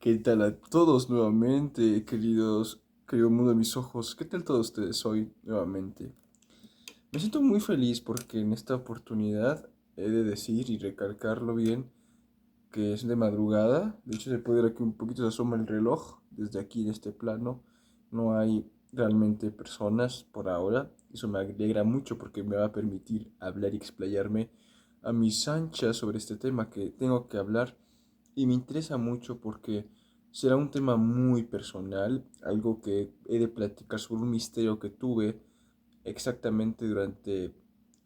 ¿Qué tal a todos nuevamente, querido mundo de mis ojos? ¿Qué tal todos ustedes hoy nuevamente? Me siento muy feliz porque en esta oportunidad he de decir y recalcarlo bien que es de madrugada. De hecho, se puede ver que un poquito se asoma el reloj desde aquí, de este plano. No hay realmente personas por ahora. Eso me alegra mucho porque me va a permitir hablar y explayarme a mis anchas sobre este tema que tengo que hablar. Y me interesa mucho porque será un tema muy personal, algo que he de platicar sobre un misterio que tuve exactamente durante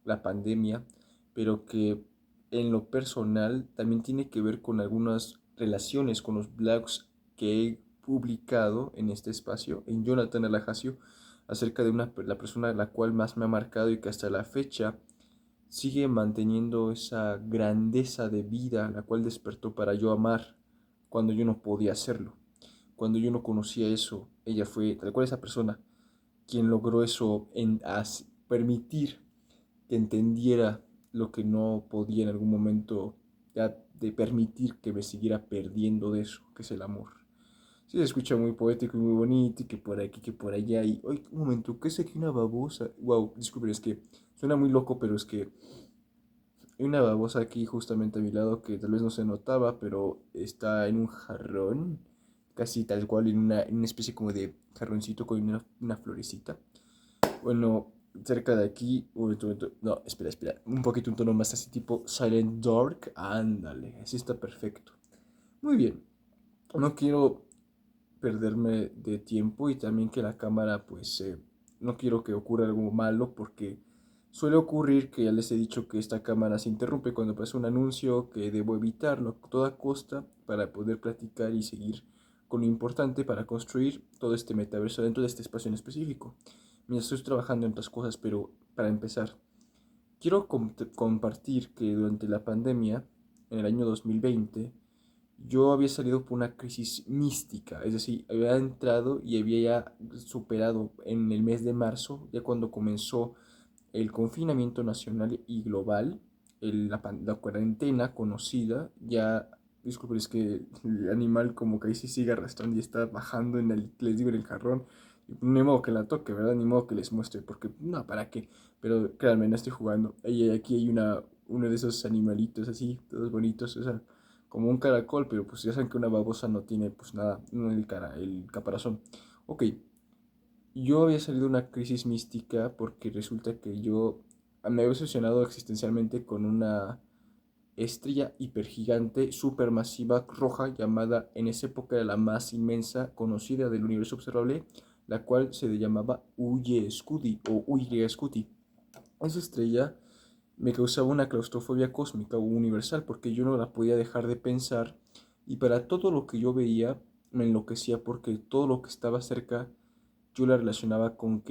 la pandemia, pero que en lo personal también tiene que ver con algunas relaciones con los blogs que he publicado en este espacio, en Jonathan Alajacio, acerca de la persona a la cual más me ha marcado y que hasta la fecha sigue manteniendo esa grandeza de vida la cual despertó para yo amar cuando yo no podía hacerlo. Cuando yo no conocía eso, ella fue tal cual esa persona quien logró eso permitir que entendiera lo que no podía en algún momento ya de permitir que me siguiera perdiendo de eso, que es el amor. Sí, se escucha muy poético y muy bonito, y que por aquí, que por allá, y, ¡ay, un momento! ¿Qué es aquí una babosa? Wow, disculpen, es que suena muy loco, pero es que hay una babosa aquí justamente a mi lado que tal vez no se notaba, pero está en un jarrón, casi tal cual en una especie como de jarroncito con una florecita. Bueno, cerca de aquí, no, espera, un poquito un tono más así tipo Silent Dark, ándale, así está perfecto. Muy bien, no quiero perderme de tiempo y también que la cámara pues no quiero que ocurra algo malo porque suele ocurrir que ya les he dicho que esta cámara se interrumpe cuando pasa un anuncio que debo evitarlo a toda costa para poder platicar y seguir con lo importante para construir todo este metaverso dentro de este espacio en específico. Mira, estoy trabajando en otras cosas, pero para empezar, quiero compartir que durante la pandemia, en el año 2020, yo había salido por una crisis mística, es decir, había entrado y había ya superado en el mes de marzo, ya cuando comenzó el confinamiento nacional y global, la cuarentena conocida, ya, disculpen, es que el animal como que ahí sí sigue arrastrando y está bajando les digo, en el jarrón, y ni modo que la toque, ¿verdad? Ni modo que les muestre, porque no, ¿para qué? Pero créanme, no estoy jugando. Aquí hay uno de esos animalitos así, todos bonitos, o sea, como un caracol, pero pues ya saben que una babosa no tiene pues nada, no el caparazón. Ok, yo había salido de una crisis mística porque resulta que yo me había obsesionado existencialmente con una estrella hipergigante, supermasiva, roja, llamada en esa época era la más inmensa conocida del universo observable, la cual se llamaba Uye Scuti o Uye Scuti. Esa estrella me causaba una claustrofobia cósmica o universal porque yo no la podía dejar de pensar y para todo lo que yo veía me enloquecía porque todo lo que estaba cerca yo la relacionaba con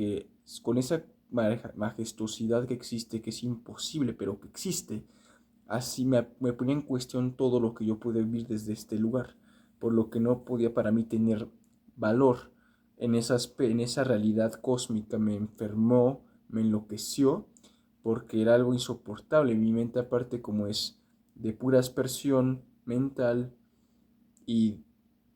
esa majestuosidad que existe, que es imposible, pero que existe. Así me ponía en cuestión todo lo que yo pude vivir desde este lugar, por lo que no podía para mí tener valor en esa realidad cósmica. Me enfermó, me enloqueció, porque era algo insoportable. Mi mente aparte como es de pura aspersión mental y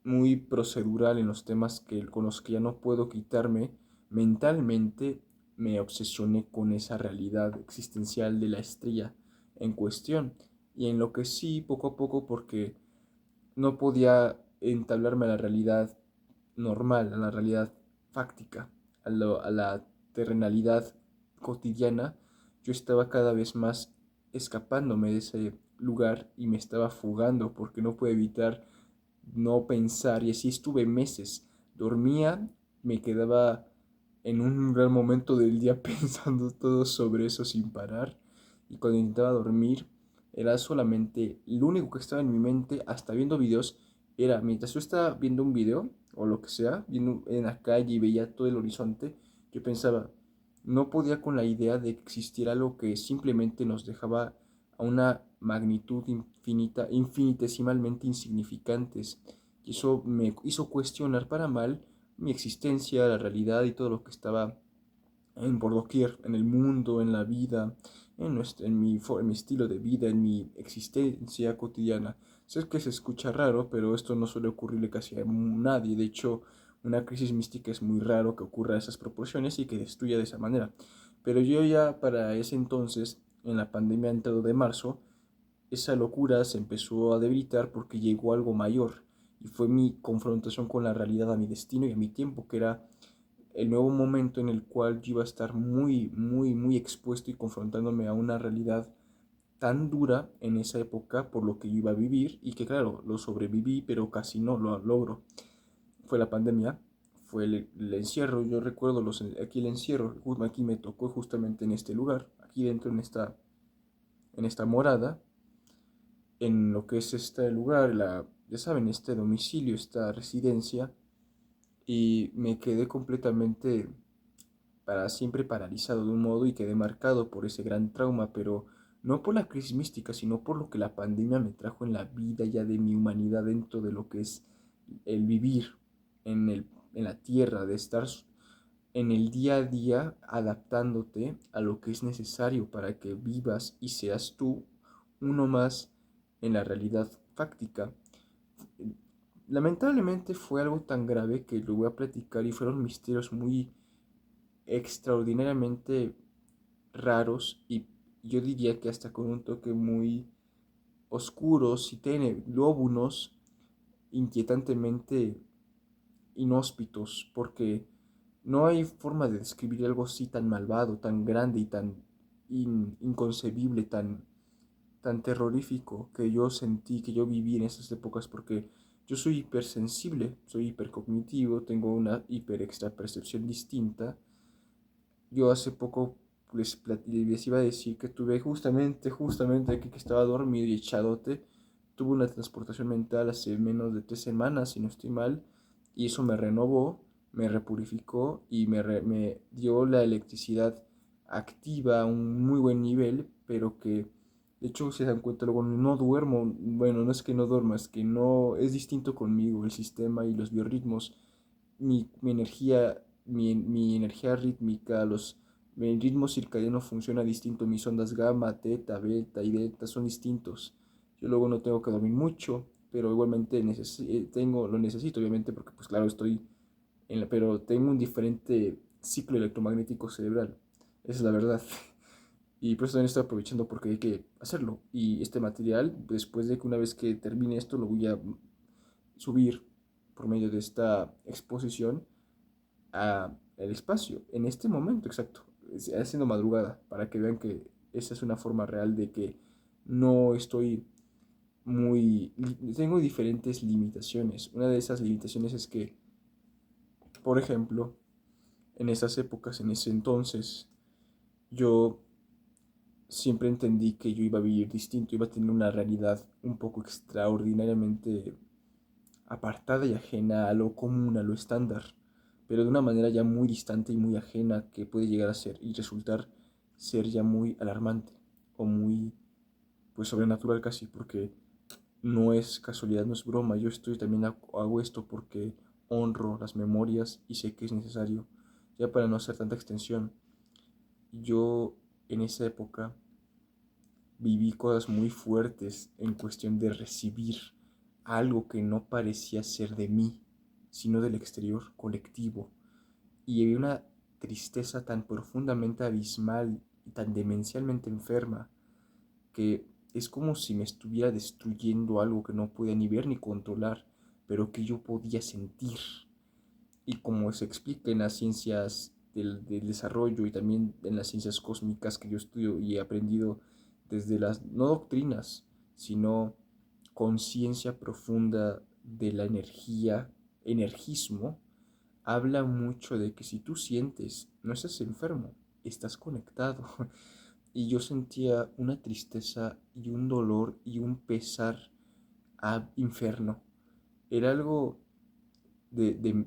muy procedural en los temas con los que ya no puedo quitarme, mentalmente me obsesioné con esa realidad existencial de la estrella en cuestión y enloquecí poco a poco porque no podía entablarme a la realidad normal, a la realidad fáctica, a la terrenalidad cotidiana. Yo estaba cada vez más escapándome de ese lugar y me estaba fugando porque no pude evitar no pensar y así estuve meses. Dormía, me quedaba en un gran momento del día pensando todo sobre eso sin parar y cuando intentaba dormir era solamente lo único que estaba en mi mente hasta viendo videos era mientras yo estaba viendo un video o lo que sea, viendo en la calle y veía todo el horizonte, yo pensaba, no podía con la idea de que existiera algo que simplemente nos dejaba a una magnitud infinita, infinitesimalmente insignificantes. Y eso me hizo cuestionar para mal mi existencia, la realidad y todo lo que estaba por doquier, en el mundo, en la vida, en mi estilo de vida, en mi existencia cotidiana. Sé que se escucha raro, pero esto no suele ocurrirle casi a nadie. De hecho, una crisis mística es muy raro que ocurra a esas proporciones y que destruya de esa manera. Pero yo ya para ese entonces, en la pandemia entrado de marzo, esa locura se empezó a debilitar porque llegó algo mayor y fue mi confrontación con la realidad, a mi destino y a mi tiempo, que era el nuevo momento en el cual yo iba a estar muy, muy, muy expuesto y confrontándome a una realidad tan dura en esa época por lo que yo iba a vivir y que claro, lo sobreviví, pero casi no lo logro. Fue la pandemia, fue el encierro, yo recuerdo aquí el encierro, aquí me tocó justamente en este lugar, aquí dentro en esta morada, en lo que es este lugar, ya saben, este domicilio, esta residencia, y me quedé completamente para siempre paralizado de un modo y quedé marcado por ese gran trauma, pero no por la crisis mística, sino por lo que la pandemia me trajo en la vida ya de mi humanidad dentro de lo que es el vivir en la tierra, de estar en el día a día adaptándote a lo que es necesario para que vivas y seas tú uno más en la realidad fáctica. Lamentablemente fue algo tan grave que lo voy a platicar y fueron misterios muy extraordinariamente raros y yo diría que hasta con un toque muy oscuros y lóbulos inquietantemente inhóspitos, porque no hay forma de describir algo así tan malvado, tan grande y tan inconcebible, tan terrorífico que yo sentí, que yo viví en esas épocas, porque yo soy hipersensible, soy hipercognitivo, tengo una hiper extra percepción distinta. Yo hace poco les iba a decir que tuve justamente aquí que estaba dormido y echadote, tuve una transportación mental hace menos de 3 semanas, si no estoy mal, y eso me renovó, me repurificó y me dio la electricidad activa a un muy buen nivel, pero que de hecho si se dan cuenta luego no duermo, bueno, no es que no duerma, es que no, es distinto conmigo el sistema y los biorritmos, mi energía rítmica, mi ritmo circadiano funciona distinto, mis ondas gamma, teta, beta y delta son distintos. Yo luego no tengo que dormir mucho, pero igualmente lo necesito, obviamente, porque pues claro, pero tengo un diferente ciclo electromagnético cerebral. Esa es la verdad. Y por eso también estoy aprovechando porque hay que hacerlo. Y este material, después de que una vez que termine esto, lo voy a subir por medio de esta exposición a el espacio, en este momento exacto, haciendo madrugada, para que vean que esa es una forma real de que no estoy tengo diferentes limitaciones. Una de esas limitaciones es que, por ejemplo, en esas épocas, en ese entonces, yo siempre entendí que yo iba a vivir distinto, iba a tener una realidad un poco extraordinariamente apartada y ajena a lo común, a lo estándar, pero de una manera ya muy distante y muy ajena que puede llegar a ser y resultar ser ya muy alarmante o muy, pues sobrenatural casi, porque no es casualidad, no es broma, yo estoy también hago esto porque honro las memorias y sé que es necesario, ya para no hacer tanta extensión. Yo en esa época viví cosas muy fuertes en cuestión de recibir algo que no parecía ser de mí, sino del exterior colectivo. Y había una tristeza tan profundamente abismal y tan demencialmente enferma que es como si me estuviera destruyendo algo que no podía ni ver ni controlar, pero que yo podía sentir. Y como se explica en las ciencias del desarrollo y también en las ciencias cósmicas que yo estudio y he aprendido desde las, no doctrinas, sino conciencia profunda de la energía, energismo, habla mucho de que si tú sientes, no estás enfermo, estás conectado. Y yo sentía una tristeza y un dolor y un pesar a inferno. Era de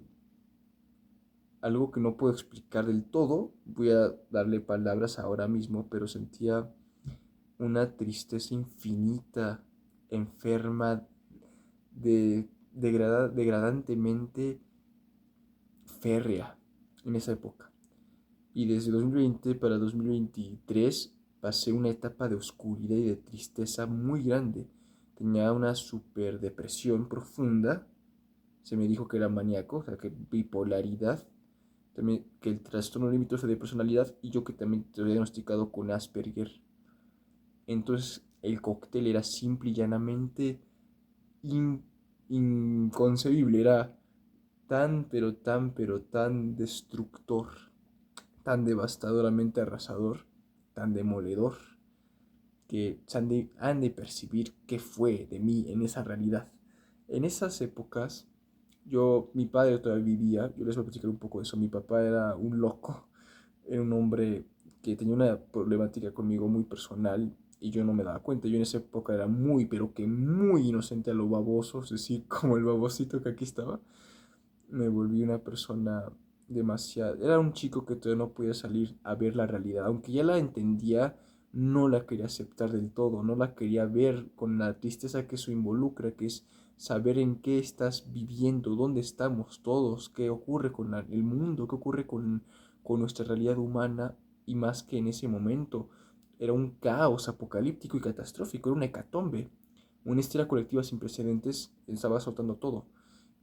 algo que no puedo explicar del todo. Voy a darle palabras ahora mismo, pero sentía una tristeza infinita, enferma, degradantemente férrea en esa época. Y desde 2020 para 2023 pasé una etapa de oscuridad y de tristeza muy grande, tenía una super depresión profunda. Se me dijo que era maníaco, o sea, que bipolaridad, también que el trastorno limítrofe de personalidad y yo que también te había diagnosticado con Asperger. Entonces el cóctel era simple y llanamente in- inconcebible, era tan, pero tan destructor, tan devastadoramente arrasador, tan demoledor, que han de percibir qué fue de mí en esa realidad. En esas épocas, mi padre todavía vivía, yo les voy a platicar un poco de eso, mi papá era un loco, era un hombre que tenía una problemática conmigo muy personal y yo no me daba cuenta. Yo en esa época era muy, pero que muy inocente a lo baboso, es decir, como el babosito que aquí estaba. Me volví una persona demasiado... Era un chico que todavía no podía salir a ver la realidad. Aunque ya la entendía, no la quería aceptar del todo, no la quería ver con la tristeza que eso involucra, que es saber en qué estás viviendo, dónde estamos todos, qué ocurre con el mundo, qué ocurre con nuestra realidad humana y más que en ese momento. Era un caos apocalíptico y catastrófico, era una hecatombe. Una histeria colectiva sin precedentes estaba azotando todo.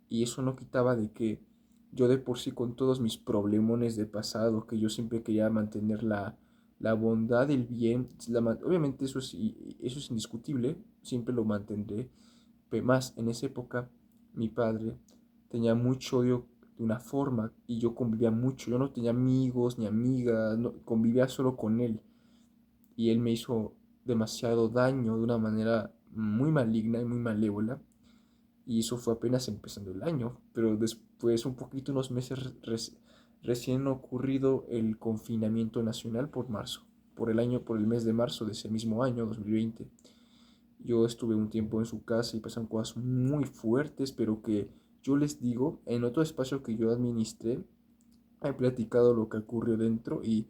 Y eso no quitaba de que yo de por sí con todos mis problemones de pasado, que yo siempre quería mantener la bondad, el bien, obviamente eso es indiscutible, siempre lo mantendré, pero más en esa época mi padre tenía mucho odio de una forma y yo convivía mucho, yo no tenía amigos ni amigas, convivía solo con él y él me hizo demasiado daño de una manera muy maligna y muy malévola y eso fue apenas empezando el año, pero después, un poquito, unos meses recién ocurrido el confinamiento nacional por marzo, por el mes de marzo de ese mismo año, 2020. Yo estuve un tiempo en su casa y pasan cosas muy fuertes, pero que yo les digo, en otro espacio que yo administré, he platicado lo que ocurrió dentro y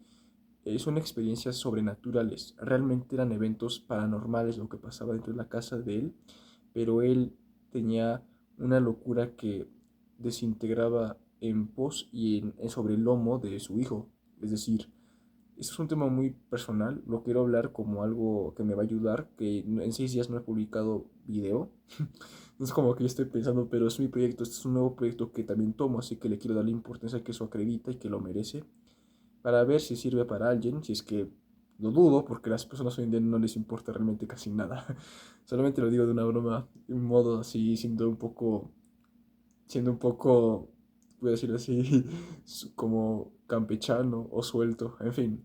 son experiencias sobrenaturales. Realmente eran eventos paranormales lo que pasaba dentro de la casa de él, pero él tenía una locura que desintegraba en pos y sobre el lomo de su hijo. Es decir, esto es un tema muy personal, lo quiero hablar como algo que me va a ayudar, que en 6 días no he publicado video. No es como que yo estoy pensando, pero es mi proyecto, este es un nuevo proyecto que también tomo, así que le quiero dar la importancia que eso acredita y que lo merece para ver si sirve para alguien, si es que lo dudo, porque a las personas hoy en día no les importa realmente casi nada. Solamente lo digo de una broma, de un modo así, siendo un poco, voy a decir así, como campechano o suelto, en fin.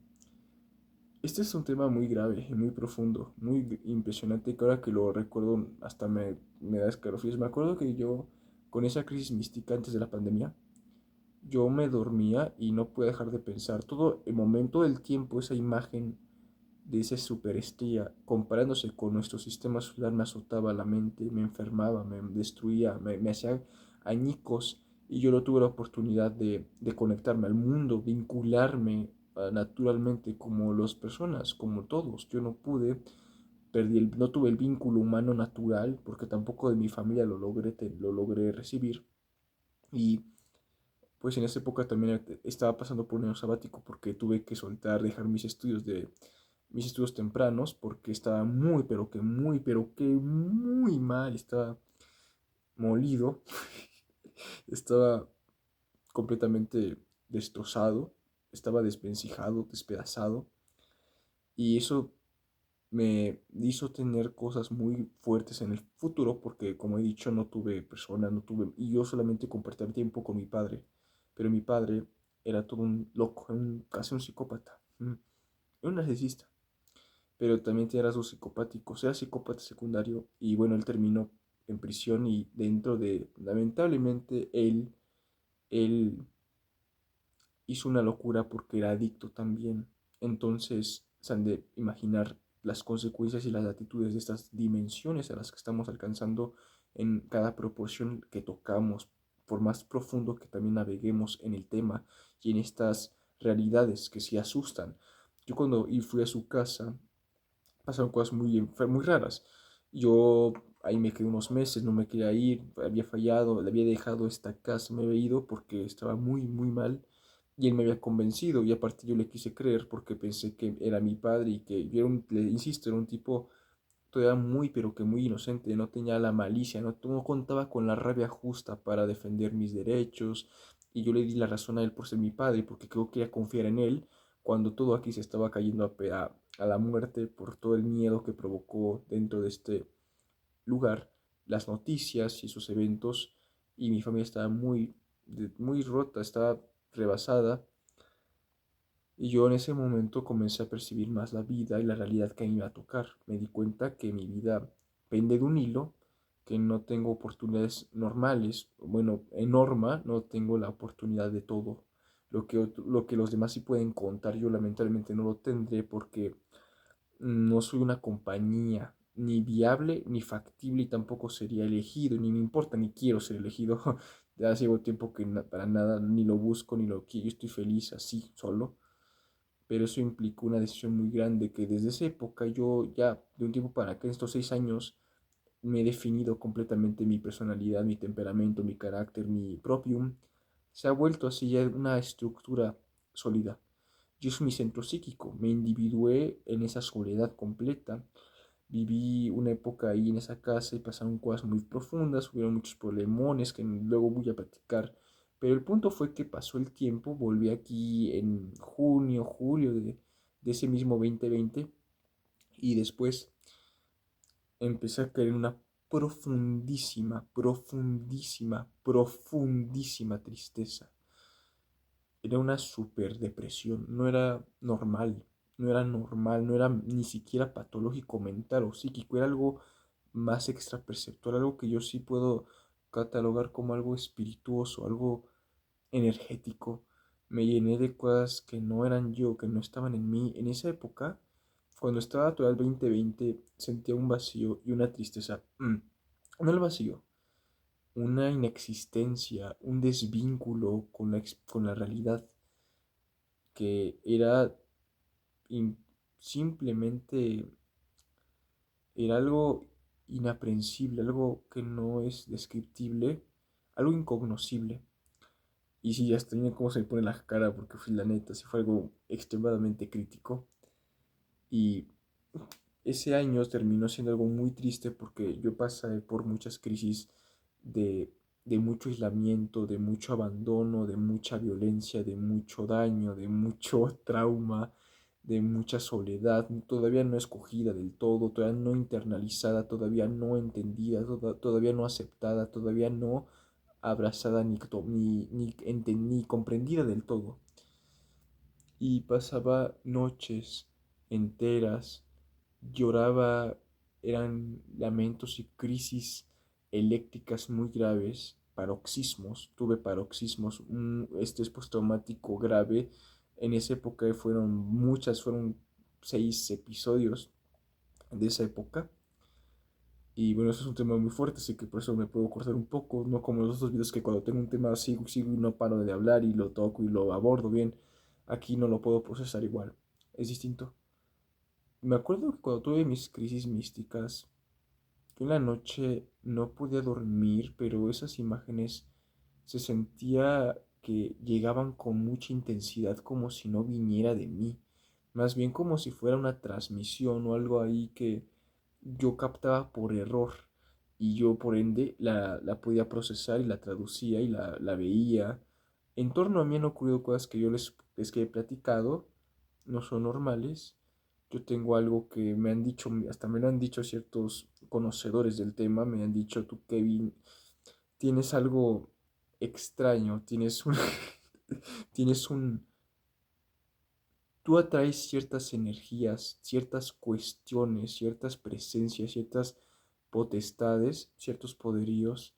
Este es un tema muy grave y muy profundo, muy impresionante, que ahora que lo recuerdo hasta me da escalofríos. Me acuerdo que yo, con esa crisis mística antes de la pandemia, yo me dormía y no podía dejar de pensar. Todo el momento del tiempo, esa imagen de esa superestrella comparándose con nuestro sistema solar me azotaba la mente, me enfermaba, me destruía, me hacía añicos y yo no tuve la oportunidad de conectarme al mundo, vincularme naturalmente como las personas, como todos. Yo no pude, no tuve el vínculo humano natural porque tampoco de mi familia lo logré recibir. Y pues en esa época también estaba pasando por un año sabático porque tuve que soltar, dejar mis estudios tempranos porque estaba pero que muy mal, estaba molido, estaba completamente destrozado, estaba desvencijado, despedazado y eso me hizo tener cosas muy fuertes en el futuro porque como he dicho no tuve personas, no tuve y yo solamente compartía tiempo con mi padre, pero mi padre era todo un loco, casi un psicópata, un narcisista, pero también tenía rasgos psicopáticos, era psicópata secundario y bueno, él terminó en prisión y lamentablemente, él hizo una locura porque era adicto también. Entonces, se han de imaginar las consecuencias y las actitudes de estas dimensiones a las que estamos alcanzando en cada proporción que tocamos, por más profundo que también naveguemos en el tema y en estas realidades que sí asustan. Yo cuando fui a su casa, pasaron cosas muy raras. Yo ahí me quedé unos meses, no me quería ir, había fallado, le había dejado esta casa, me había ido porque estaba muy mal y él me había convencido y aparte yo le quise creer porque pensé que era mi padre y que yo era le insisto, era un tipo todavía muy, pero que muy inocente, no tenía la malicia, no contaba con la rabia justa para defender mis derechos, y yo le di la razón a él por ser mi padre, porque creo que quería confiar en él, cuando todo aquí se estaba cayendo a la muerte por todo el miedo que provocó dentro de este lugar, las noticias y esos eventos, y mi familia estaba muy rota, estaba rebasada, y yo en ese momento comencé a percibir más la vida y la realidad que me iba a tocar. Me di cuenta que mi vida pende de un hilo, que no tengo oportunidades normales. Bueno, en norma no tengo la oportunidad de todo. Lo que los demás sí pueden contar, yo lamentablemente no lo tendré porque no soy una compañía ni viable ni factible y tampoco sería elegido, ni me importa, ni quiero ser elegido. Ya hace tiempo que para nada ni lo busco ni lo quiero, yo estoy feliz así, solo, pero eso implicó una decisión muy grande que desde esa época yo ya de un tiempo para acá, en estos 6 años, me he definido completamente mi personalidad, mi temperamento, mi carácter, mi propium. Se ha vuelto así ya una estructura sólida. Yo soy mi centro psíquico, me individué en esa soledad completa. Viví una época ahí en esa casa y pasaron cosas muy profundas, hubieron muchos problemones que luego voy a platicar. Pero el punto fue que pasó el tiempo, volví aquí en junio, julio de ese mismo 2020 y después empecé a caer en una profundísima tristeza. Era una super depresión, no era ni siquiera patológico mental o psíquico, era algo más extraperceptual, algo que yo sí puedo catalogar como algo espirituoso, algo energético. Me llené de cosas que no eran yo, que no estaban en mí. En esa época, cuando estaba todavía el 2020, sentía un vacío y una tristeza. No el vacío, una inexistencia, un desvínculo con la realidad que era in- simplemente, era algo inaprensible, algo que no es descriptible, algo incognoscible. Y sí, hasta mira cómo se me pone la cara porque fue la neta, sí fue algo extremadamente crítico. Y ese año terminó siendo algo muy triste porque yo pasé por muchas crisis de, de mucho aislamiento, de mucho abandono, de mucha violencia, de mucho daño, de mucho trauma, de mucha soledad, todavía no escogida del todo, todavía no internalizada, todavía no entendida, todavía no aceptada, todavía no abrazada ni comprendida del todo. Y pasaba noches enteras, lloraba, eran lamentos y crisis eléctricas muy graves, paroxismos, tuve paroxismos, un estrés postraumático grave. En esa época fueron 6 episodios de esa época. Y bueno, eso es un tema muy fuerte, así que por eso me puedo cortar un poco, no como los otros videos que cuando tengo un tema sigo y no paro de hablar y lo toco y lo abordo bien. Aquí no lo puedo procesar igual, es distinto. Me acuerdo que cuando tuve mis crisis místicas, yo en la noche no podía dormir, pero esas imágenes se sentía que llegaban con mucha intensidad como si no viniera de mí, más bien como si fuera una transmisión o algo ahí que yo captaba por error y yo por ende la podía procesar y la traducía y la veía. En torno a mí han ocurrido cosas que les que he platicado, no son normales. Yo tengo algo que me han dicho, hasta me lo han dicho ciertos conocedores del tema, me han dicho, tú Kevin, tienes algo extraño, tienes un, tú atraes ciertas energías, ciertas cuestiones, ciertas presencias, ciertas potestades, ciertos poderíos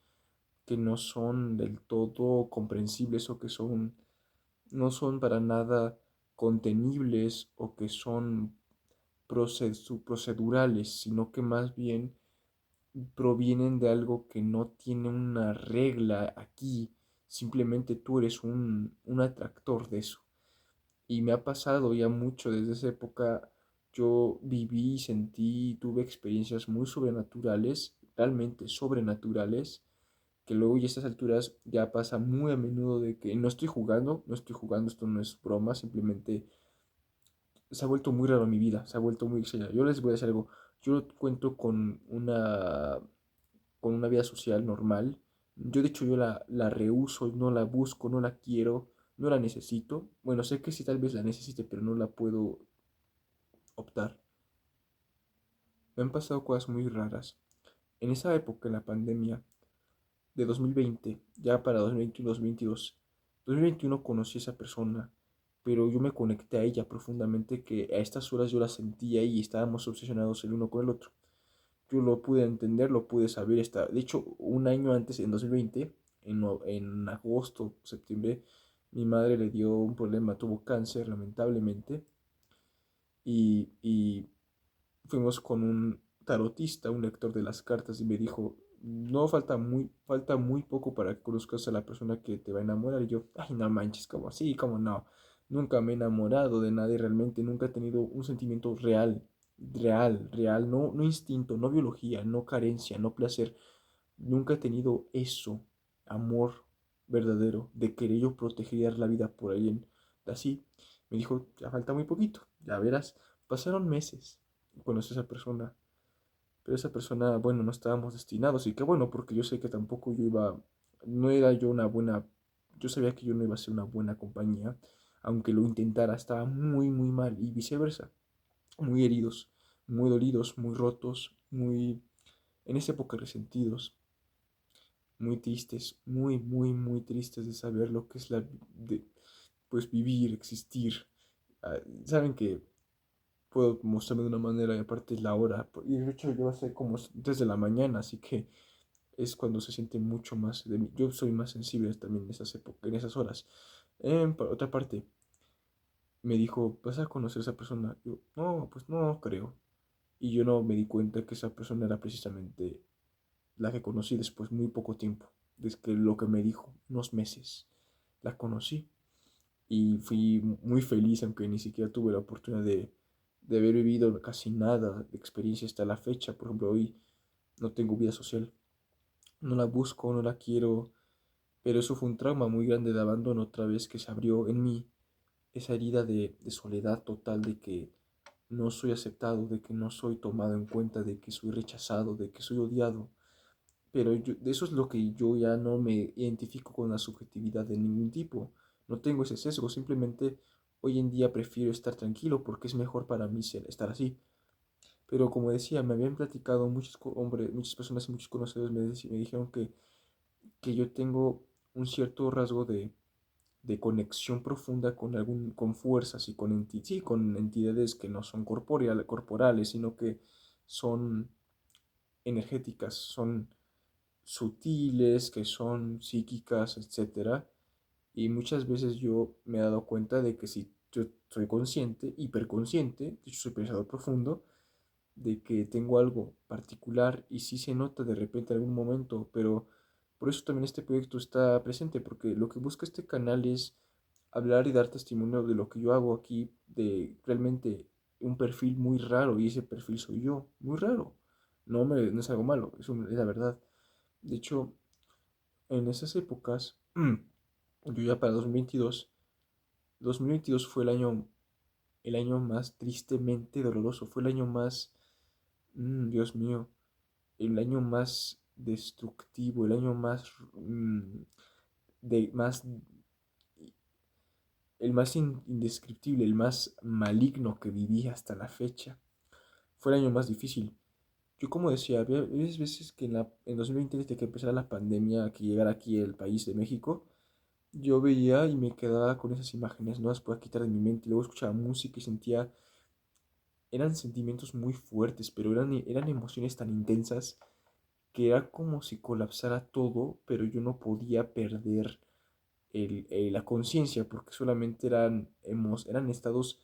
que no son del todo comprensibles o que no son para nada contenibles o que son procedurales, sino que más bien provienen de algo que no tiene una regla aquí, simplemente tú eres un atractor de eso. Y me ha pasado ya mucho desde esa época, yo viví, sentí, tuve experiencias muy sobrenaturales, realmente sobrenaturales, que luego y a estas alturas ya pasa muy a menudo de que no estoy jugando, esto no es broma, simplemente se ha vuelto muy raro en mi vida, se ha vuelto muy extraño. Yo les voy a decir algo, Yo cuento con una vida social normal. Yo de hecho yo la rehúso, no la busco, no la quiero, no la necesito. Bueno, sé que sí tal vez la necesite, pero no la puedo optar. Me han pasado cosas muy raras. En esa época, en la pandemia de 2020, ya para 2021, 2022, 2021 conocí a esa persona, pero yo me conecté a ella profundamente que a estas horas yo la sentía y estábamos obsesionados el uno con el otro. Yo lo pude entender, lo pude saber. De hecho, un año antes, en 2020, en agosto, septiembre, mi madre le dio un problema, tuvo cáncer, lamentablemente, y fuimos con un tarotista, un lector de las cartas, y me dijo, no, falta muy poco para que conozcas a la persona que te va a enamorar. Y yo, ay, no manches, ¿cómo así? ¿Cómo no? Nunca me he enamorado de nadie realmente, nunca he tenido un sentimiento real, no, no instinto, no biología, no carencia, no placer. Nunca he tenido eso, amor verdadero, de querer yo proteger la vida por alguien. Así, me dijo, ya falta muy poquito, ya verás. Pasaron meses, conocí a esa persona, pero esa persona, bueno, no estábamos destinados, y qué bueno, porque yo sé que tampoco yo iba, no era yo una buena, yo sabía que yo no iba a ser una buena compañía, aunque lo intentara, estaba muy mal, y viceversa, muy heridos, muy dolidos, muy rotos, en esa época resentidos, muy tristes, muy tristes de saber lo que es de, pues vivir, existir. Saben que puedo mostrarme de una manera y aparte es la hora. Y de hecho yo hace como desde la mañana, así que es cuando se siente mucho más de mí. Yo soy más sensible también en esas épocas, en esas horas. Por otra parte, me dijo, ¿vas a conocer a esa persona? Yo, no, pues no creo. Y yo no me di cuenta que esa persona era precisamente la que conocí después, muy poco tiempo, desde que lo que me dijo, unos meses, la conocí y fui muy feliz, aunque ni siquiera tuve la oportunidad de haber vivido casi nada de experiencia hasta la fecha. Por ejemplo, hoy no tengo vida social, no la busco, no la quiero, pero eso fue un trauma muy grande de abandono otra vez que se abrió en mí, esa herida de soledad total, de que no soy aceptado, de que no soy tomado en cuenta, de que soy rechazado, de que soy odiado. Pero de eso es lo que yo ya no me identifico con la subjetividad de ningún tipo. No tengo ese sesgo, simplemente hoy en día prefiero estar tranquilo porque es mejor para mí estar así. Pero como decía, me habían platicado muchos hombres, muchas personas y muchos conocidos me dijeron que yo tengo un cierto rasgo de conexión profunda con fuerzas y sí, con entidades que no son corporales, sino que son energéticas, son sutiles, que son psíquicas, etcétera. Y muchas veces yo me he dado cuenta de que si yo soy consciente, hiperconsciente, de hecho soy pensador profundo, de que tengo algo particular y sí se nota de repente en algún momento, pero por eso también este proyecto está presente, porque lo que busca este canal es hablar y dar testimonio de lo que yo hago aquí, de realmente un perfil muy raro, y ese perfil soy yo, muy raro. No es algo malo, es la verdad. De hecho, en esas épocas, yo ya para 2022 fue el año más tristemente doloroso, fue el año más, Dios mío, el año más destructivo, el año más, de, más, el más indescriptible, el más maligno que viví hasta la fecha. Fue el año más difícil. Yo como decía, había veces que en 2020, desde que empezara la pandemia, que llegara aquí el país de México, yo veía y me quedaba con esas imágenes, no las podía quitar de mi mente. Luego escuchaba música y sentía, eran sentimientos muy fuertes, pero eran emociones tan intensas que era como si colapsara todo, pero yo no podía perder la conciencia, porque solamente eran estados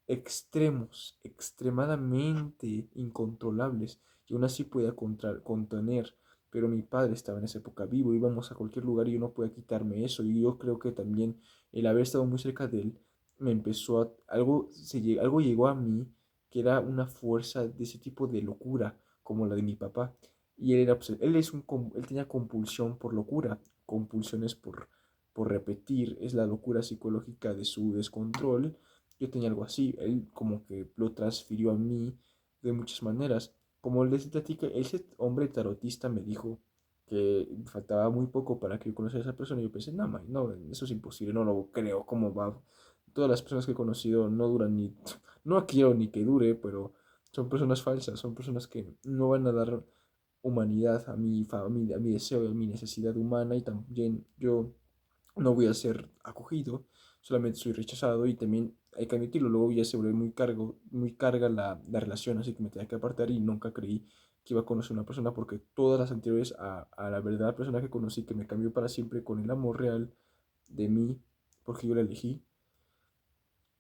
extremos, extremadamente incontrolables, y aún así podía contener. Pero mi padre estaba en esa época vivo, íbamos a cualquier lugar y yo no podía quitarme eso. Y yo creo que también el haber estado muy cerca de él me empezó algo llegó a mí que era una fuerza de ese tipo de locura, como la de mi papá. Y él tenía compulsión por locura, compulsiones por repetir, es la locura psicológica de su descontrol. Yo tenía algo así, él como que lo transfirió a mí de muchas maneras. Como les platica, ese hombre tarotista me dijo que faltaba muy poco para que yo conociera a esa persona y yo pensé, no, no, eso es imposible, no lo creo, ¿cómo va? Todas las personas que he conocido no duran ni, no quiero ni que dure, pero son personas falsas, son personas que no van a dar humanidad a mi familia, a mi deseo, a mi necesidad humana y también yo no voy a ser acogido, solamente soy rechazado y también hay que admitirlo, luego ya se vuelve muy carga la relación, así que me tenía que apartar y nunca creí que iba a conocer una persona porque todas las anteriores a la verdad persona que conocí que me cambió para siempre con el amor real de mí, porque yo la elegí,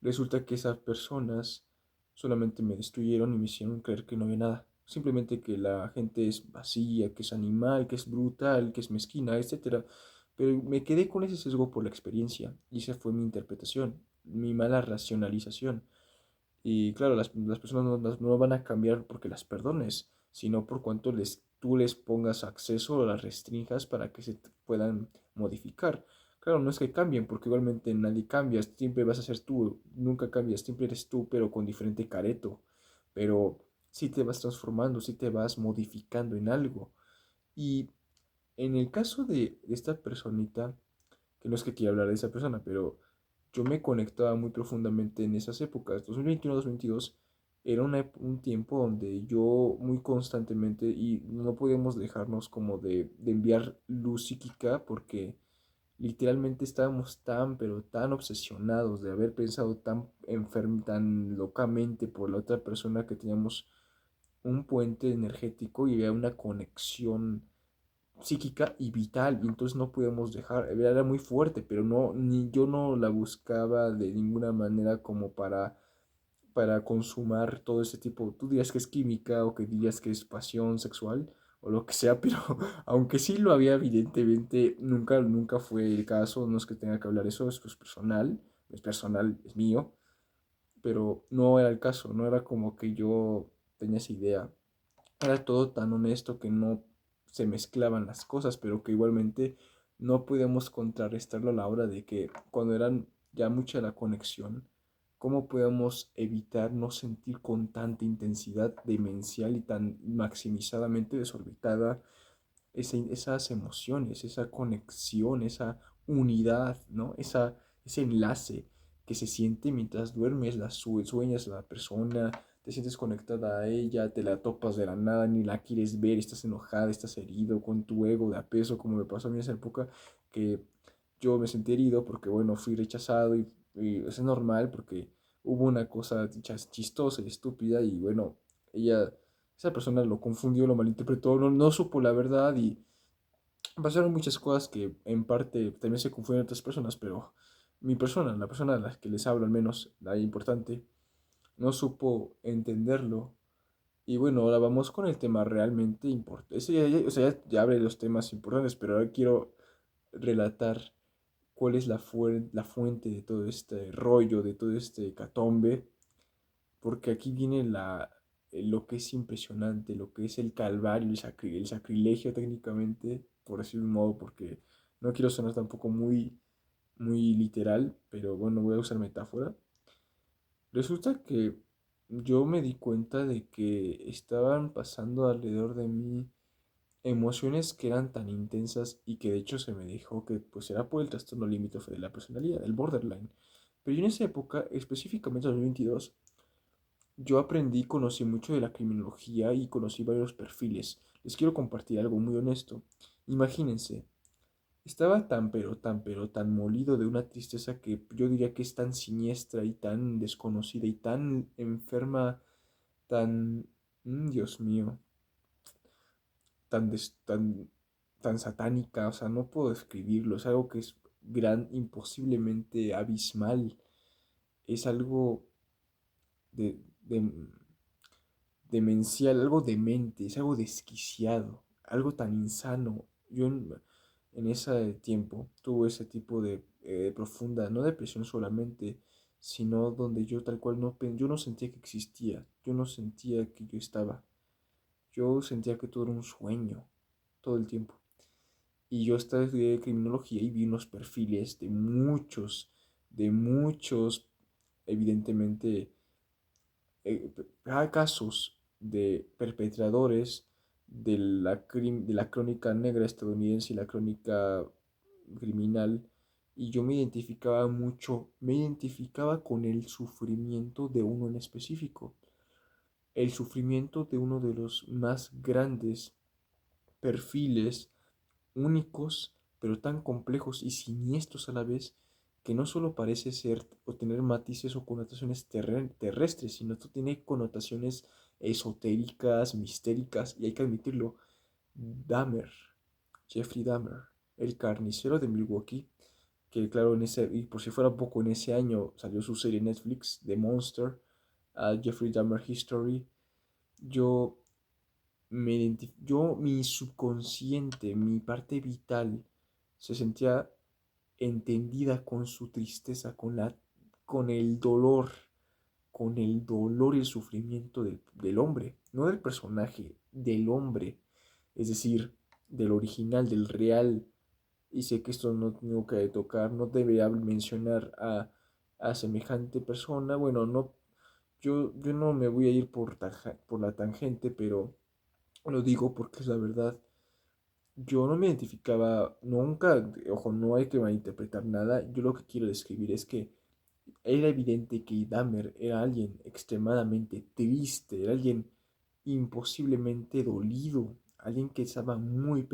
resulta que esas personas solamente me destruyeron y me hicieron creer que no había nada. Simplemente que la gente es vacía, que es animal, que es brutal, que es mezquina, etcétera. Pero me quedé con ese sesgo por la experiencia y esa fue mi interpretación, mi mala racionalización. Y claro, las personas no van a cambiar porque las perdones, sino por cuanto tú les pongas acceso o las restringas para que puedan modificar. Claro, no es que cambien, porque igualmente nadie cambia, siempre vas a ser tú, nunca cambias, siempre eres tú, pero con diferente careto. Pero sí te vas transformando, sí te vas modificando en algo. Y en el caso de esta personita, que no es que quiera hablar de esa persona, pero yo me conectaba muy profundamente en esas épocas. 2021-2022 era un tiempo donde yo muy constantemente, y no podíamos dejarnos como de enviar luz psíquica, porque literalmente estábamos tan, pero tan obsesionados de haber pensado tan tan locamente por la otra persona que teníamos un puente energético y había una conexión psíquica y vital, y entonces no podemos dejar, era muy fuerte, pero no, ni yo no la buscaba de ninguna manera como para consumar todo ese tipo, tú dirías que es química o que dirías que es pasión sexual o lo que sea, pero aunque sí lo había evidentemente, nunca fue el caso, no es que tenga que hablar eso, es pues personal, es mío, pero no era el caso, no era como que yo tenía esa idea, era todo tan honesto que no se mezclaban las cosas, pero que igualmente no podíamos contrarrestarlo a la hora de que cuando eran ya mucha la conexión, ¿cómo podemos evitar no sentir con tanta intensidad demencial y tan maximizadamente desorbitada esas emociones, esa conexión, esa unidad, ¿no? Ese enlace que se siente mientras duermes, sueñas a la persona, te sientes conectada a ella, te la topas de la nada, ni la quieres ver, estás enojada, estás herido con tu ego de a peso, como me pasó a mí en esa época, que yo me sentí herido porque, bueno, fui rechazado y eso es normal porque hubo una cosa chistosa y estúpida y, bueno, ella esa persona lo confundió, lo malinterpretó, no supo la verdad y pasaron muchas cosas que en parte también se confunden otras personas, pero mi persona, la persona a la que les hablo al menos, la importante, no supo entenderlo. Y bueno, ahora vamos con el tema realmente importante. O sea, ya hablé de los temas importantes, pero ahora quiero relatar cuál es la fuente de todo este rollo, de todo este catombe, porque aquí viene lo que es impresionante, lo que es el calvario, el sacrilegio técnicamente, por decir un modo, porque no quiero sonar tampoco muy literal, pero bueno, voy a usar metáfora. Resulta que yo me di cuenta de que estaban pasando alrededor de mí emociones que eran tan intensas y que de hecho se me dijo que pues era por el trastorno limítrofe de la personalidad, el borderline. Pero yo en esa época, específicamente en 2022, yo aprendí, conocí mucho de la criminología y conocí varios perfiles. Les quiero compartir algo muy honesto. Imagínense, estaba tan molido de una tristeza que yo diría que es tan siniestra y tan desconocida y tan enferma, tan, Dios mío, tan, tan satánica, o sea, no puedo describirlo, es algo que es imposiblemente abismal, es algo de demencial, algo demente, es algo desquiciado, algo tan insano. Yo en ese tiempo tuve ese tipo de profunda, no depresión solamente, sino donde yo tal cual yo no sentía que existía, yo no sentía que yo estaba, yo sentía que todo era un sueño, todo el tiempo. Y yo estudié criminología y vi unos perfiles de muchos, evidentemente, casos de perpetradores de la crónica negra estadounidense y la crónica criminal, y yo me identificaba mucho, me identificaba con el sufrimiento de uno en específico, el sufrimiento de uno de los más grandes perfiles únicos, pero tan complejos y siniestros a la vez, que no solo parece ser o tener matices o connotaciones terrestres, sino que tiene connotaciones esotéricas, mistéricas, y hay que admitirlo. Dahmer, Jeffrey Dahmer, el carnicero de Milwaukee, que claro, y por si fuera poco, en ese año salió su serie Netflix, The Monster, Jeffrey Dahmer History. Yo mi subconsciente, mi parte vital, se sentía entendida con su tristeza, con el dolor y el sufrimiento del hombre, no del personaje, del hombre, es decir, del original, del real. Y sé que esto no tengo que tocar, no debería mencionar a semejante persona. Bueno, no, yo no me voy a ir por la tangente, pero lo digo porque es la verdad. Yo no me identificaba nunca, ojo, no hay que malinterpretar nada. Yo lo que quiero describir es que era evidente que Dahmer era alguien extremadamente triste, era alguien imposiblemente dolido, alguien que estaba muy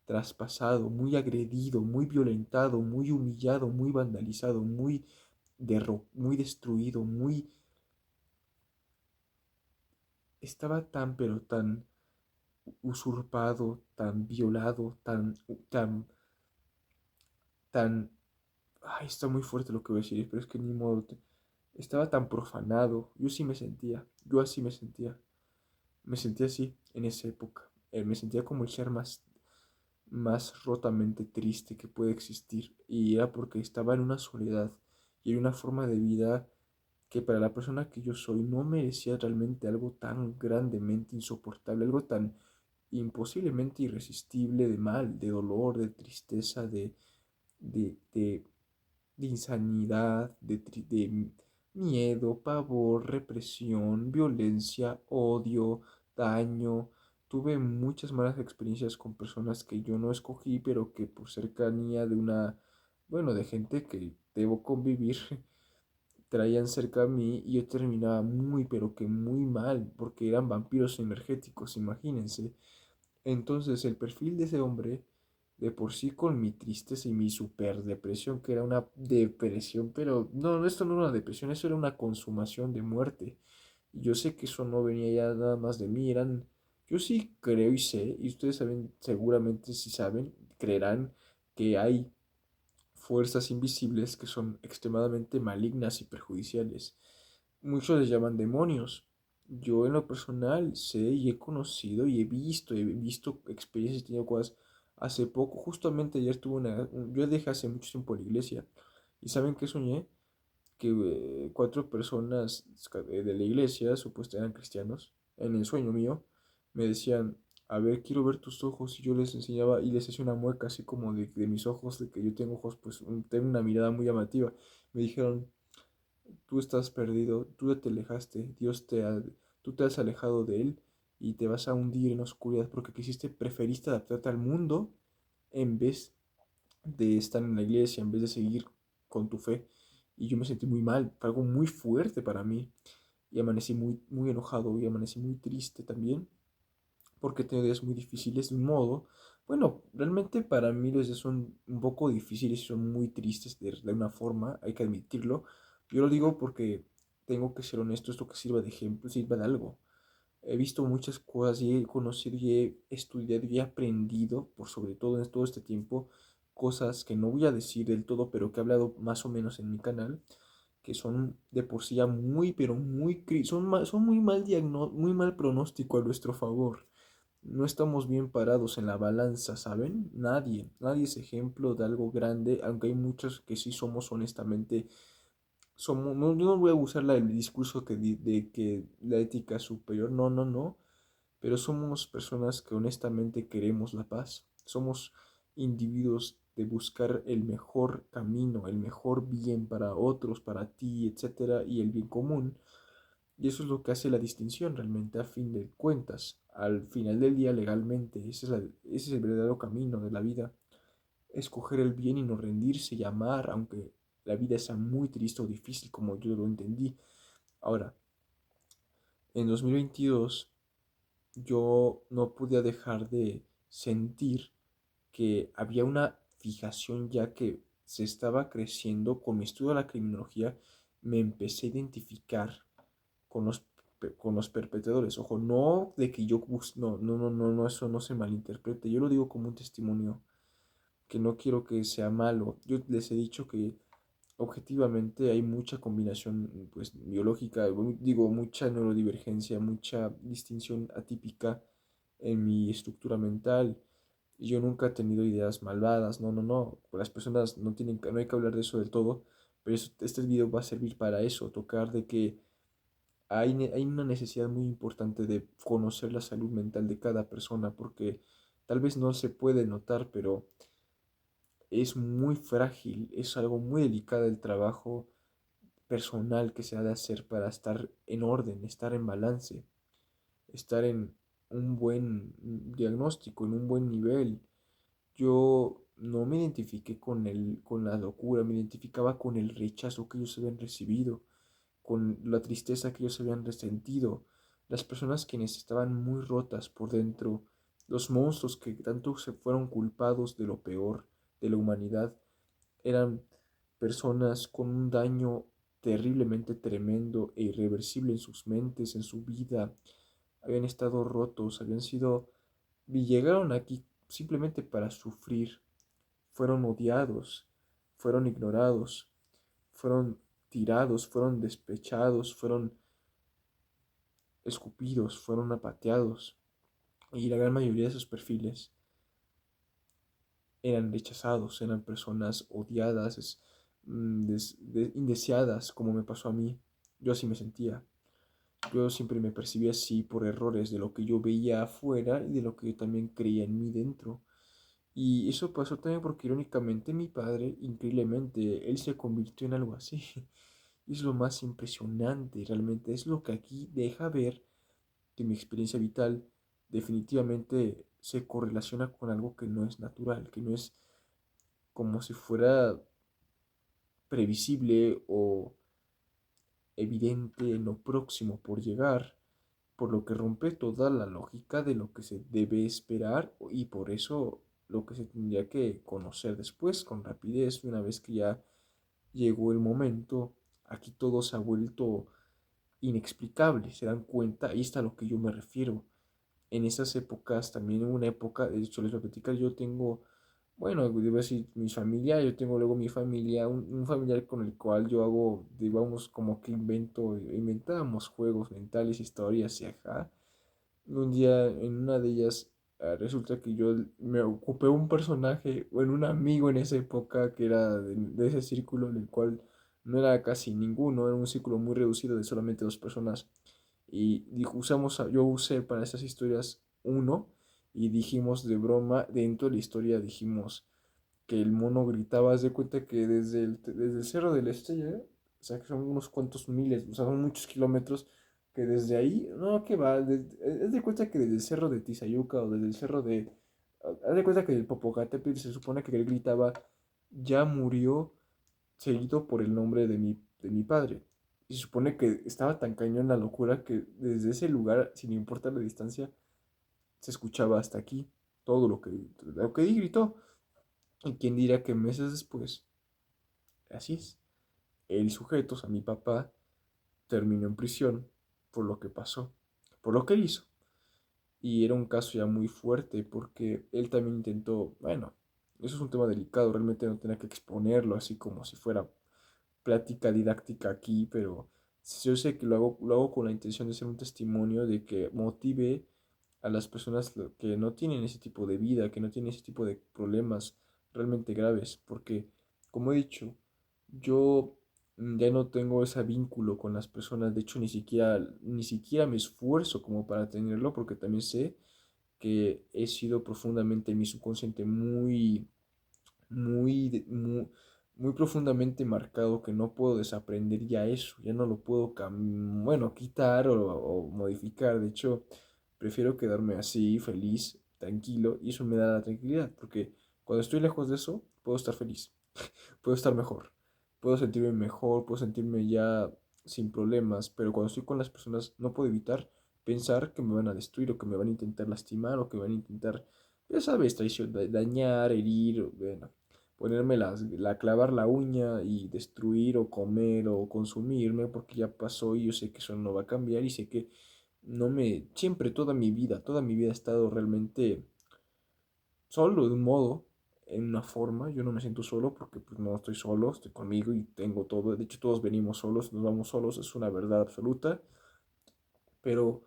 traspasado, muy agredido, muy violentado, muy humillado, muy vandalizado, muy destruido, estaba tan, pero tan usurpado, tan violado, tan, ay, está muy fuerte lo que voy a decir, pero es que ni modo, estaba tan profanado, yo así me sentía así en esa época, me sentía como el ser más rotamente triste que puede existir, y era porque estaba en una soledad y en una forma de vida que para la persona que yo soy no merecía realmente algo tan grandemente insoportable, algo tan imposiblemente irresistible de mal, de dolor, de tristeza, de, de, de insanidad, de miedo, pavor, represión, violencia, odio, daño. Tuve muchas malas experiencias con personas que yo no escogí, pero que por cercanía bueno, de gente que debo convivir, traían cerca a mí, y yo terminaba muy, pero que muy mal, porque eran vampiros energéticos, imagínense. Entonces el perfil de ese hombre, de por sí con mi tristeza y mi super depresión, que era una depresión, pero no, esto no era una depresión, eso era una consumación de muerte. Y yo sé que eso no venía ya nada más de mí, yo sí creo y sé, y ustedes saben, seguramente si saben, creerán que hay fuerzas invisibles que son extremadamente malignas y perjudiciales. Muchos les llaman demonios. Yo en lo personal sé y he conocido y he visto experiencias y he tenido cosas. Hace poco, justamente ayer yo dejé hace mucho tiempo la iglesia. ¿Y saben qué soñé? Que cuatro personas de la iglesia, supuestamente eran cristianos, en el sueño mío, me decían, a ver, quiero ver tus ojos, y yo les enseñaba y les hacía una mueca así como de mis ojos, de que yo tengo ojos, pues tengo una mirada muy llamativa. Me dijeron, tú estás perdido, tú ya te alejaste, tú te has alejado de él y te vas a hundir en la oscuridad porque preferiste adaptarte al mundo en vez de estar en la iglesia, en vez de seguir con tu fe. Y yo me sentí muy mal, fue algo muy fuerte para mí. Y amanecí muy enojado y amanecí muy triste también, porque tengo días muy difíciles de un modo. Bueno, realmente para mí los días son un poco difíciles y son muy tristes de una forma, hay que admitirlo. Yo lo digo porque tengo que ser honesto, esto que sirva de ejemplo, sirva de algo. He visto muchas cosas y he conocido y he estudiado y he aprendido, por sobre todo en todo este tiempo, cosas que no voy a decir del todo, pero que he hablado más o menos en mi canal, que son de por sí ya muy, pero son muy mal pronóstico a nuestro favor. No estamos bien parados en la balanza, ¿saben? Nadie es ejemplo de algo grande, aunque hay muchos que sí somos honestamente no, yo no voy a usar el discurso de que la ética es superior, no, no, no, pero somos personas que honestamente queremos la paz, somos individuos de buscar el mejor camino, el mejor bien para otros, para ti, etcétera, y el bien común. Y eso es lo que hace la distinción realmente a fin de cuentas. Al final del día, legalmente, ese es el verdadero camino de la vida. Escoger el bien y no rendirse y amar, aunque la vida sea muy triste o difícil como yo lo entendí. Ahora, en 2022 yo no podía dejar de sentir que había una fijación ya que se estaba creciendo con mi estudio de la criminología. Me empecé a identificar con los perpetradores. Ojo, no de que yo no, eso no se malinterprete. Yo lo digo como un testimonio que no quiero que sea malo. Yo les he dicho que objetivamente hay mucha combinación pues biológica, digo, mucha neurodivergencia, mucha distinción atípica en mi estructura mental. Y yo nunca he tenido ideas malvadas, no. Las personas no hay que hablar de eso del todo, pero este video va a servir para eso, tocar de que hay una necesidad muy importante de conocer la salud mental de cada persona, porque tal vez no se puede notar, pero es muy frágil, es algo muy delicado el trabajo personal que se ha de hacer para estar en orden, estar en balance, estar en un buen diagnóstico, en un buen nivel. Yo no me identifiqué con la locura, me identificaba con el rechazo que ellos habían recibido, con la tristeza que ellos habían resentido, las personas quienes estaban muy rotas por dentro, los monstruos que tanto se fueron culpados de lo peor de la humanidad, eran personas con un daño terriblemente tremendo e irreversible en sus mentes, en su vida. Habían estado rotos, habían sido y llegaron aquí simplemente para sufrir. Fueron odiados, fueron ignorados, fueron tirados, fueron despechados, fueron escupidos, fueron apateados. Y la gran mayoría de esos perfiles eran rechazados, eran personas odiadas, indeseadas, como me pasó a mí. Yo así me sentía. Yo siempre me percibía así por errores de lo que yo veía afuera y de lo que yo también creía en mí dentro. Y eso pasó también porque irónicamente mi padre, increíblemente, él se convirtió en algo así. Y es lo más impresionante, realmente. Es lo que aquí deja ver que mi experiencia vital definitivamente se correlaciona con algo que no es natural, que no es como si fuera previsible o evidente en lo próximo por llegar, por lo que rompe toda la lógica de lo que se debe esperar y por eso lo que se tendría que conocer después con rapidez, una vez que ya llegó el momento, aquí todo se ha vuelto inexplicable, se dan cuenta, ahí está a lo que yo me refiero. En esas épocas, también en una época, de hecho les voy a platicar, yo tengo, bueno, debo decir mi familia, yo tengo luego mi familia, un familiar con el cual yo hago, digamos, como que inventábamos juegos mentales, historias y ajá. Un día, en una de ellas, resulta que yo me ocupé un personaje, o en un amigo en esa época que era de ese círculo en el cual no era casi ninguno, era un círculo muy reducido de solamente dos personas. Y yo usé para esas historias uno y dijimos de broma, dentro de la historia dijimos que el mono gritaba, haz de cuenta que desde el Cerro de la Estrella, o sea, que son unos cuantos miles, o sea, son muchos kilómetros, que desde ahí, no, que va, haz de cuenta que desde el Cerro de Tizayuca o desde el Cerro haz de cuenta que el Popocatépetl se supone que él gritaba, ya murió, seguido por el nombre de mi padre. Y se supone que estaba tan cañón la locura que desde ese lugar, sin importar la distancia, se escuchaba hasta aquí todo lo que gritó. Y quién dirá que meses después, así es, el sujeto, o sea, mi papá, terminó en prisión por lo que pasó, por lo que él hizo. Y era un caso ya muy fuerte porque él también intentó, bueno, eso es un tema delicado, realmente no tenía que exponerlo así como si fuera plática didáctica aquí, pero yo sé que lo hago con la intención de ser un testimonio de que motive a las personas que no tienen ese tipo de vida, que no tienen ese tipo de problemas realmente graves, porque como he dicho, yo ya no tengo ese vínculo con las personas, de hecho ni siquiera me esfuerzo como para tenerlo, porque también sé que he sido profundamente en mi subconsciente muy muy profundamente marcado que no puedo desaprender ya eso, ya no lo puedo bueno, quitar o modificar. De hecho, prefiero quedarme así, feliz, tranquilo, y eso me da la tranquilidad, porque cuando estoy lejos de eso, puedo estar feliz, puedo estar mejor, puedo sentirme mejor, puedo sentirme ya sin problemas, pero cuando estoy con las personas no puedo evitar pensar que me van a destruir o que me van a intentar lastimar o que me van a intentar, ya sabes, dañar, herir, bueno, ponerme clavar la uña y destruir o comer o consumirme porque ya pasó y yo sé que eso no va a cambiar y sé que siempre, toda mi vida he estado realmente solo de un modo, en una forma. Yo no me siento solo porque pues no estoy solo, estoy conmigo y tengo todo. De hecho, todos venimos solos, nos vamos solos, es una verdad absoluta. Pero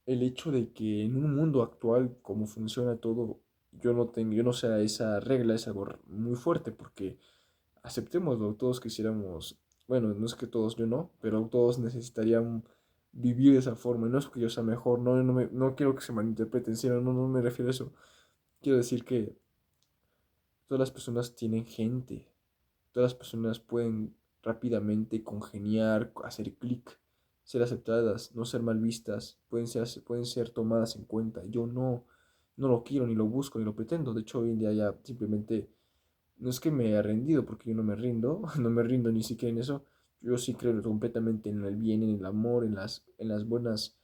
el hecho de que en un mundo actual, como funciona todo, yo no sea esa regla es algo muy fuerte porque aceptémoslo, todos quisiéramos, bueno, no es que todos, yo no, pero todos necesitarían vivir de esa forma. No es que yo sea mejor, no quiero que se malinterpreten, en serio, no me refiero a eso. Quiero decir que todas las personas tienen gente, todas las personas pueden rápidamente congeniar, hacer clic, ser aceptadas, no ser mal vistas, pueden ser tomadas en cuenta. Yo no lo quiero, ni lo busco, ni lo pretendo. De hecho, hoy en día ya simplemente no es que me haya rendido, porque yo no me rindo, no me rindo ni siquiera en eso. Yo sí creo completamente en el bien, en el amor, en las buenas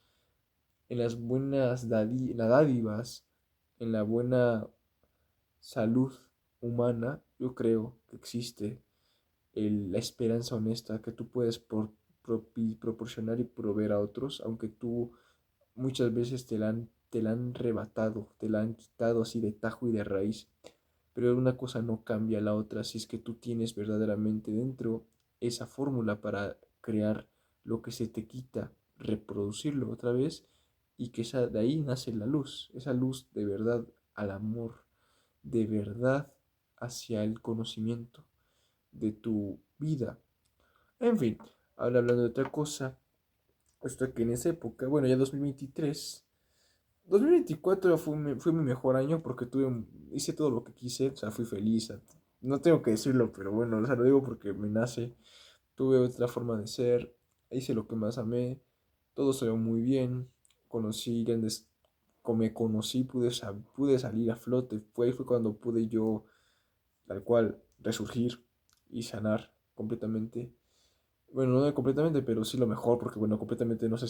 dádivas, en la buena salud humana. Yo creo que existe la esperanza honesta que tú puedes proporcionar y proveer a otros, aunque tú muchas veces te la han arrebatado, te la han quitado así de tajo y de raíz. Pero una cosa no cambia a la otra si es que tú tienes verdaderamente dentro esa fórmula para crear lo que se te quita, reproducirlo otra vez y que de ahí nace la luz, esa luz de verdad al amor, de verdad hacia el conocimiento de tu vida. En fin, ahora hablando de otra cosa, puesto que en esa época, bueno, ya 2024 fue mi mejor año porque hice todo lo que quise, o sea, fui feliz. No tengo que decirlo, pero bueno, o sea, lo digo porque me nace. Tuve otra forma de ser, hice lo que más amé, todo salió muy bien, conocí grandes, como me conocí, pude salir a flote. Fue cuando pude yo, tal cual, resurgir y sanar completamente. Bueno, no completamente, pero sí lo mejor, porque bueno, completamente no sé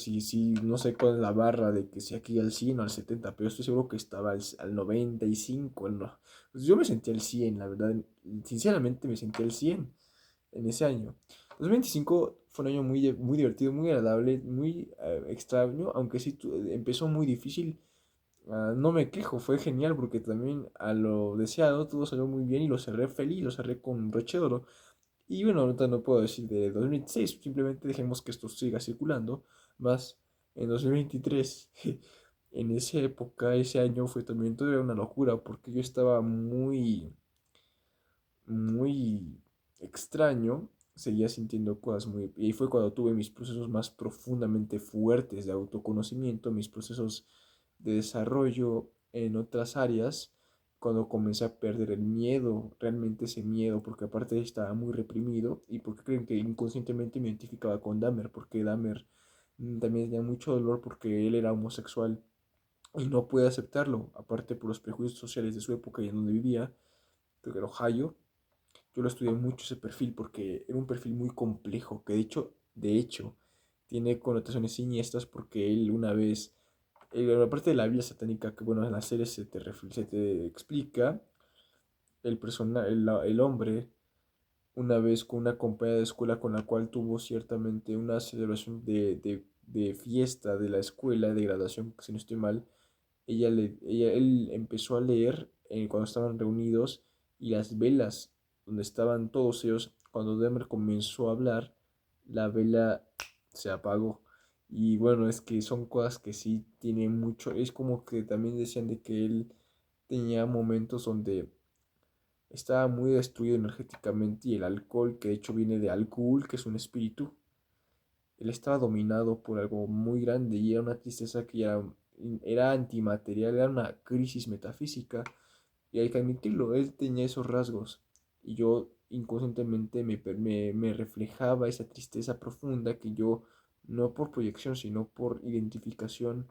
no sé cuál es la barra de que si aquí al 100 o al 70, pero estoy seguro que estaba al 95, no. Pues yo me sentí al 100, la verdad, sinceramente me sentí al 100 en ese año. 2025 fue un año muy divertido, muy agradable, muy extraño, aunque sí empezó muy difícil. No me quejo, fue genial porque también a lo deseado todo salió muy bien y lo cerré feliz, lo cerré con broche de oro. Y bueno, ahorita no puedo decir de 2026, simplemente dejemos que esto siga circulando. Más en 2023, en esa época, ese año fue también todavía una locura porque yo estaba muy extraño, seguía sintiendo cosas muy... Y ahí fue cuando tuve mis procesos más profundamente fuertes de autoconocimiento, mis procesos de desarrollo en otras áreas, cuando comencé a perder el miedo, realmente ese miedo, porque aparte estaba muy reprimido y porque creen que inconscientemente me identificaba con Dahmer, porque Dahmer también tenía mucho dolor porque él era homosexual y no pude aceptarlo, aparte por los prejuicios sociales de su época y en donde vivía, creo que era Ohio. Yo lo estudié mucho ese perfil porque era un perfil muy complejo, que de hecho, tiene connotaciones siniestras porque él una vez, la parte de la Biblia satánica, que bueno, en la serie se te explica, el hombre, una vez con una compañera de escuela con la cual tuvo ciertamente una celebración de fiesta de la escuela, de graduación, si no estoy mal, él empezó a leer cuando estaban reunidos y las velas donde estaban todos ellos, cuando Demer comenzó a hablar, la vela se apagó. Y bueno, es que son cosas que sí tienen mucho, es como que también decían de que él tenía momentos donde estaba muy destruido energéticamente y el alcohol, que de hecho viene de alcohol, que es un espíritu, él estaba dominado por algo muy grande y era una tristeza que ya era antimaterial, era una crisis metafísica Y hay que admitirlo, él tenía esos rasgos. Y yo inconscientemente me reflejaba esa tristeza profunda que yo, no por proyección, sino por identificación,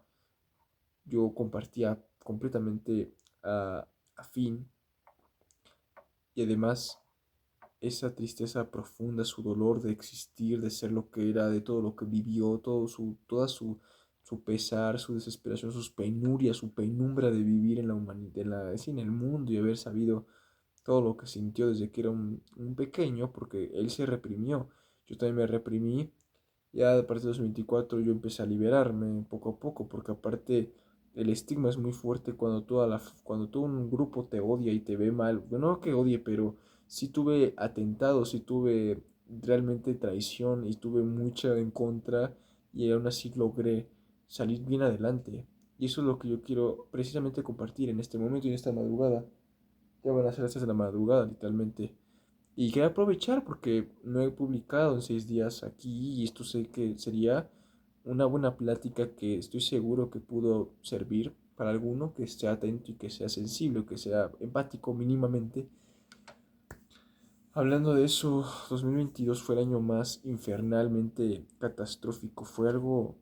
yo compartía completamente afín. Y además esa tristeza profunda, su dolor de existir, de ser lo que era, de todo lo que vivió, su pesar, su desesperación, sus penurias, su penumbra de vivir en la humanidad, en el mundo y haber sabido todo lo que sintió desde que era un pequeño, porque él se reprimió. Yo también me reprimí. Ya a partir de los 24 yo empecé a liberarme poco a poco, porque aparte el estigma es muy fuerte cuando cuando todo un grupo te odia y te ve mal. Bueno, no que odie, pero sí tuve atentados, sí tuve realmente traición y tuve mucha en contra y aún así logré salir bien adelante. Y eso es lo que yo quiero precisamente compartir en este momento y en esta madrugada. Ya van a ser las 3 de la madrugada, literalmente. Y quería aprovechar porque no he publicado en 6 días aquí y esto sé que sería una buena plática que estoy seguro que pudo servir para alguno que esté atento y que sea sensible, que sea empático mínimamente. Hablando de eso, 2022 fue el año más infernalmente catastrófico. Fue algo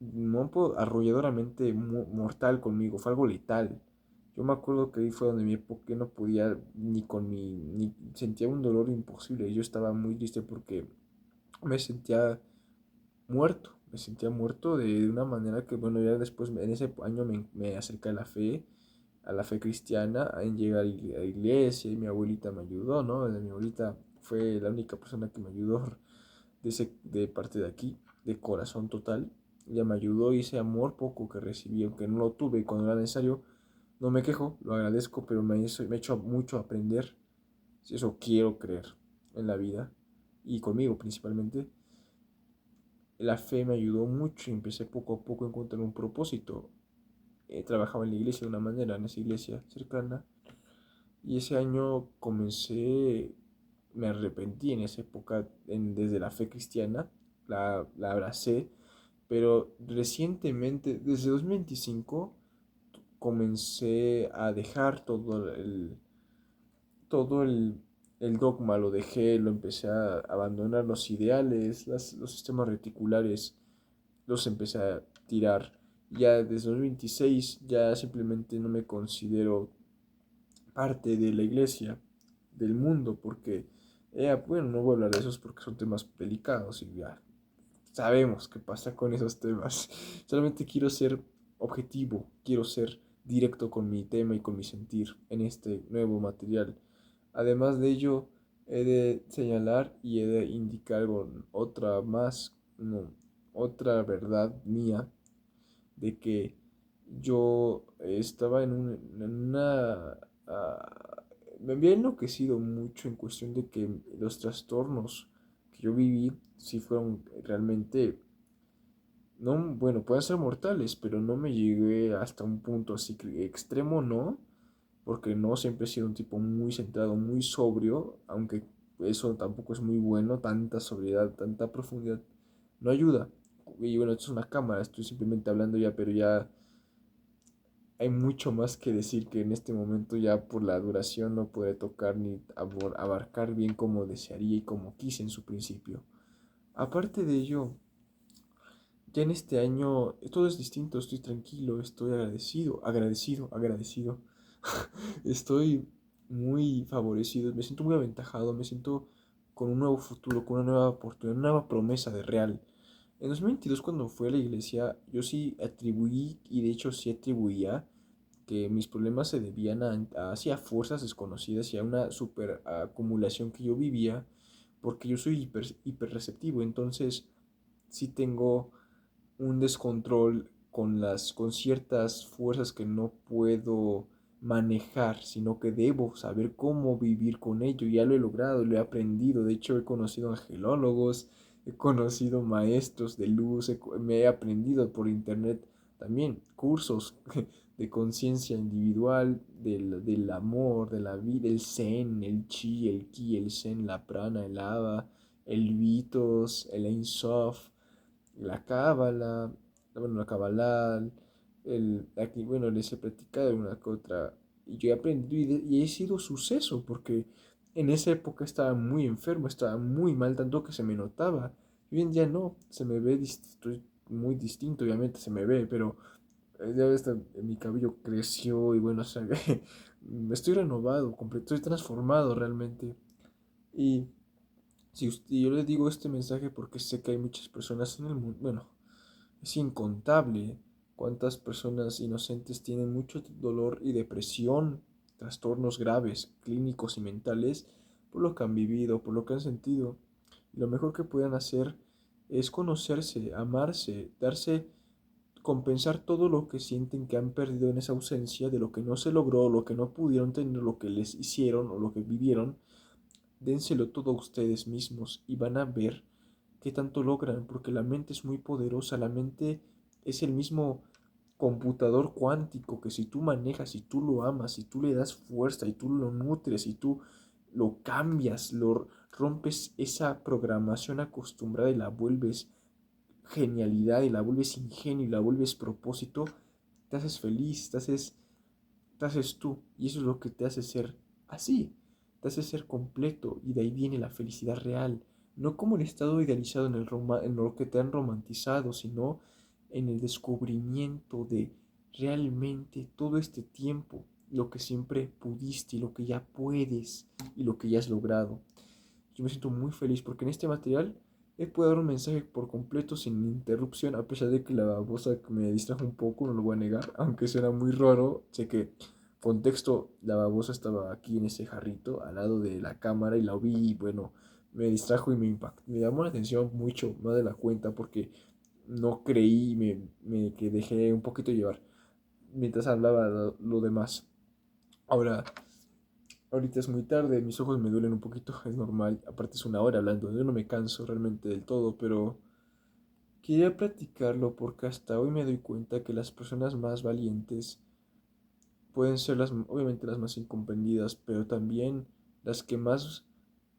no puedo, arrolladoramente mortal conmigo, fue algo letal. Yo me acuerdo que ahí fue donde mi época no podía ni con ni sentía un dolor imposible. Yo estaba muy triste porque me sentía muerto de una manera que, bueno, ya después en ese año me acerqué a la fe cristiana, en llegar a la iglesia y mi abuelita me ayudó, ¿no? Mi abuelita fue la única persona que me ayudó de parte de aquí, de corazón total. Ella me ayudó y ese amor poco que recibí, aunque no lo tuve cuando era necesario, no me quejo, lo agradezco, pero me ha hecho mucho aprender. Eso quiero creer en la vida y conmigo principalmente. La fe me ayudó mucho y empecé poco a poco a encontrar un propósito. Trabajaba en la iglesia de una manera, en esa iglesia cercana. Y ese año me arrepentí en esa época desde la fe cristiana, la abracé, pero recientemente, desde 2025, comencé a dejar todo el dogma, lo dejé, lo empecé a abandonar los ideales, los sistemas reticulares, los empecé a tirar. Ya desde 2026 ya simplemente no me considero parte de la iglesia, del mundo, porque, bueno, no voy a hablar de esos porque son temas delicados y ya sabemos qué pasa con esos temas. Solamente quiero ser objetivo, quiero ser directo con mi tema y con mi sentir en este nuevo material. Además de ello, he de señalar y he de indicar otra más, no, otra verdad mía de que yo estaba en una... me había enloquecido mucho en cuestión de que los trastornos que yo viví sí fueron realmente, no, bueno, pueden ser mortales, pero no me llegué hasta un punto así extremo, no, porque no siempre he sido un tipo muy centrado, muy sobrio, aunque eso tampoco es muy bueno, tanta sobriedad, tanta profundidad, no ayuda. Y bueno, esto es una cámara, estoy simplemente hablando ya, pero ya hay mucho más que decir que en este momento ya por la duración no puede tocar ni abarcar bien como desearía y como quise en su principio. Aparte de ello, ya en este año todo es distinto, estoy tranquilo, estoy agradecido. Estoy muy favorecido, me siento muy aventajado, me siento con un nuevo futuro, con una nueva oportunidad, una nueva promesa de real. En 2022 cuando fui a la iglesia, yo sí atribuí, y de hecho sí atribuía, que mis problemas se debían hacia fuerzas desconocidas y a una super acumulación que yo vivía, porque yo soy hiper receptivo, entonces sí tengo un descontrol con ciertas fuerzas que no puedo manejar, sino que debo saber cómo vivir con ello. Ya lo he logrado, lo he aprendido. De hecho, he conocido angelólogos, he conocido maestros de luz, me he aprendido por internet también cursos de conciencia individual, del amor, de la vida, el zen, el chi, el ki, el zen, la prana, el hava, el vitos, el Ein Sof, la cábala, bueno, la cábala, aquí, bueno, les he platicado una que otra Y yo he aprendido y he sido suceso porque en esa época estaba muy enfermo, estaba muy mal, tanto que se me notaba. Y hoy en día no, se me ve, estoy muy distinto, obviamente se me ve, pero ya ves, mi cabello creció y bueno, o sea, estoy renovado, estoy transformado realmente. Y si yo le digo este mensaje porque sé que hay muchas personas en el mundo, bueno, es incontable cuántas personas inocentes tienen mucho dolor y depresión, trastornos graves, clínicos y mentales, por lo que han vivido, por lo que han sentido. Y lo mejor que pueden hacer es conocerse, amarse, darse, compensar todo lo que sienten que han perdido en esa ausencia, de lo que no se logró, lo que no pudieron tener, lo que les hicieron o lo que vivieron. Dénselo todo a ustedes mismos y van a ver qué tanto logran, porque la mente es muy poderosa, la mente es el mismo computador cuántico que si tú manejas, si tú lo amas, si tú le das fuerza y tú lo nutres y tú lo cambias, lo rompes esa programación acostumbrada y la vuelves genialidad y la vuelves ingenio y la vuelves propósito, te haces feliz, te haces tú y eso es lo que te hace ser así, te hace ser completo y de ahí viene la felicidad real, no como el estado idealizado en lo que te han romantizado, sino en el descubrimiento de realmente todo este tiempo, lo que siempre pudiste y lo que ya puedes y lo que ya has logrado. Yo me siento muy feliz porque en este material he podido dar un mensaje por completo sin interrupción, a pesar de que la babosa me distrajo un poco, no lo voy a negar, aunque suena muy raro. Sé que, contexto, la babosa estaba aquí en ese jarrito al lado de la cámara y la vi y bueno, me distrajo y me impactó. Me llamó la atención mucho, más de la cuenta, porque no creí, me que dejé un poquito llevar mientras hablaba lo demás. Ahora, ahorita es muy tarde, mis ojos me duelen un poquito, es normal. Aparte es una hora hablando, yo no me canso realmente del todo, pero quería platicarlo porque hasta hoy me doy cuenta que las personas más valientes pueden ser obviamente las más incomprendidas, pero también las que más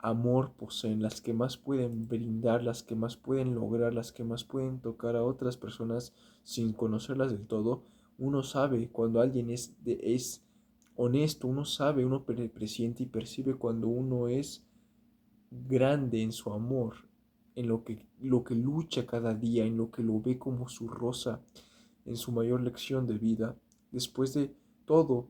amor poseen, las que más pueden brindar, las que más pueden lograr, las que más pueden tocar a otras personas sin conocerlas del todo. Uno sabe cuando alguien es honesto, uno sabe, uno presiente y percibe cuando uno es grande en su amor, en lo que lucha cada día, en lo que lo ve como su rosa, en su mayor lección de vida. Después de todo,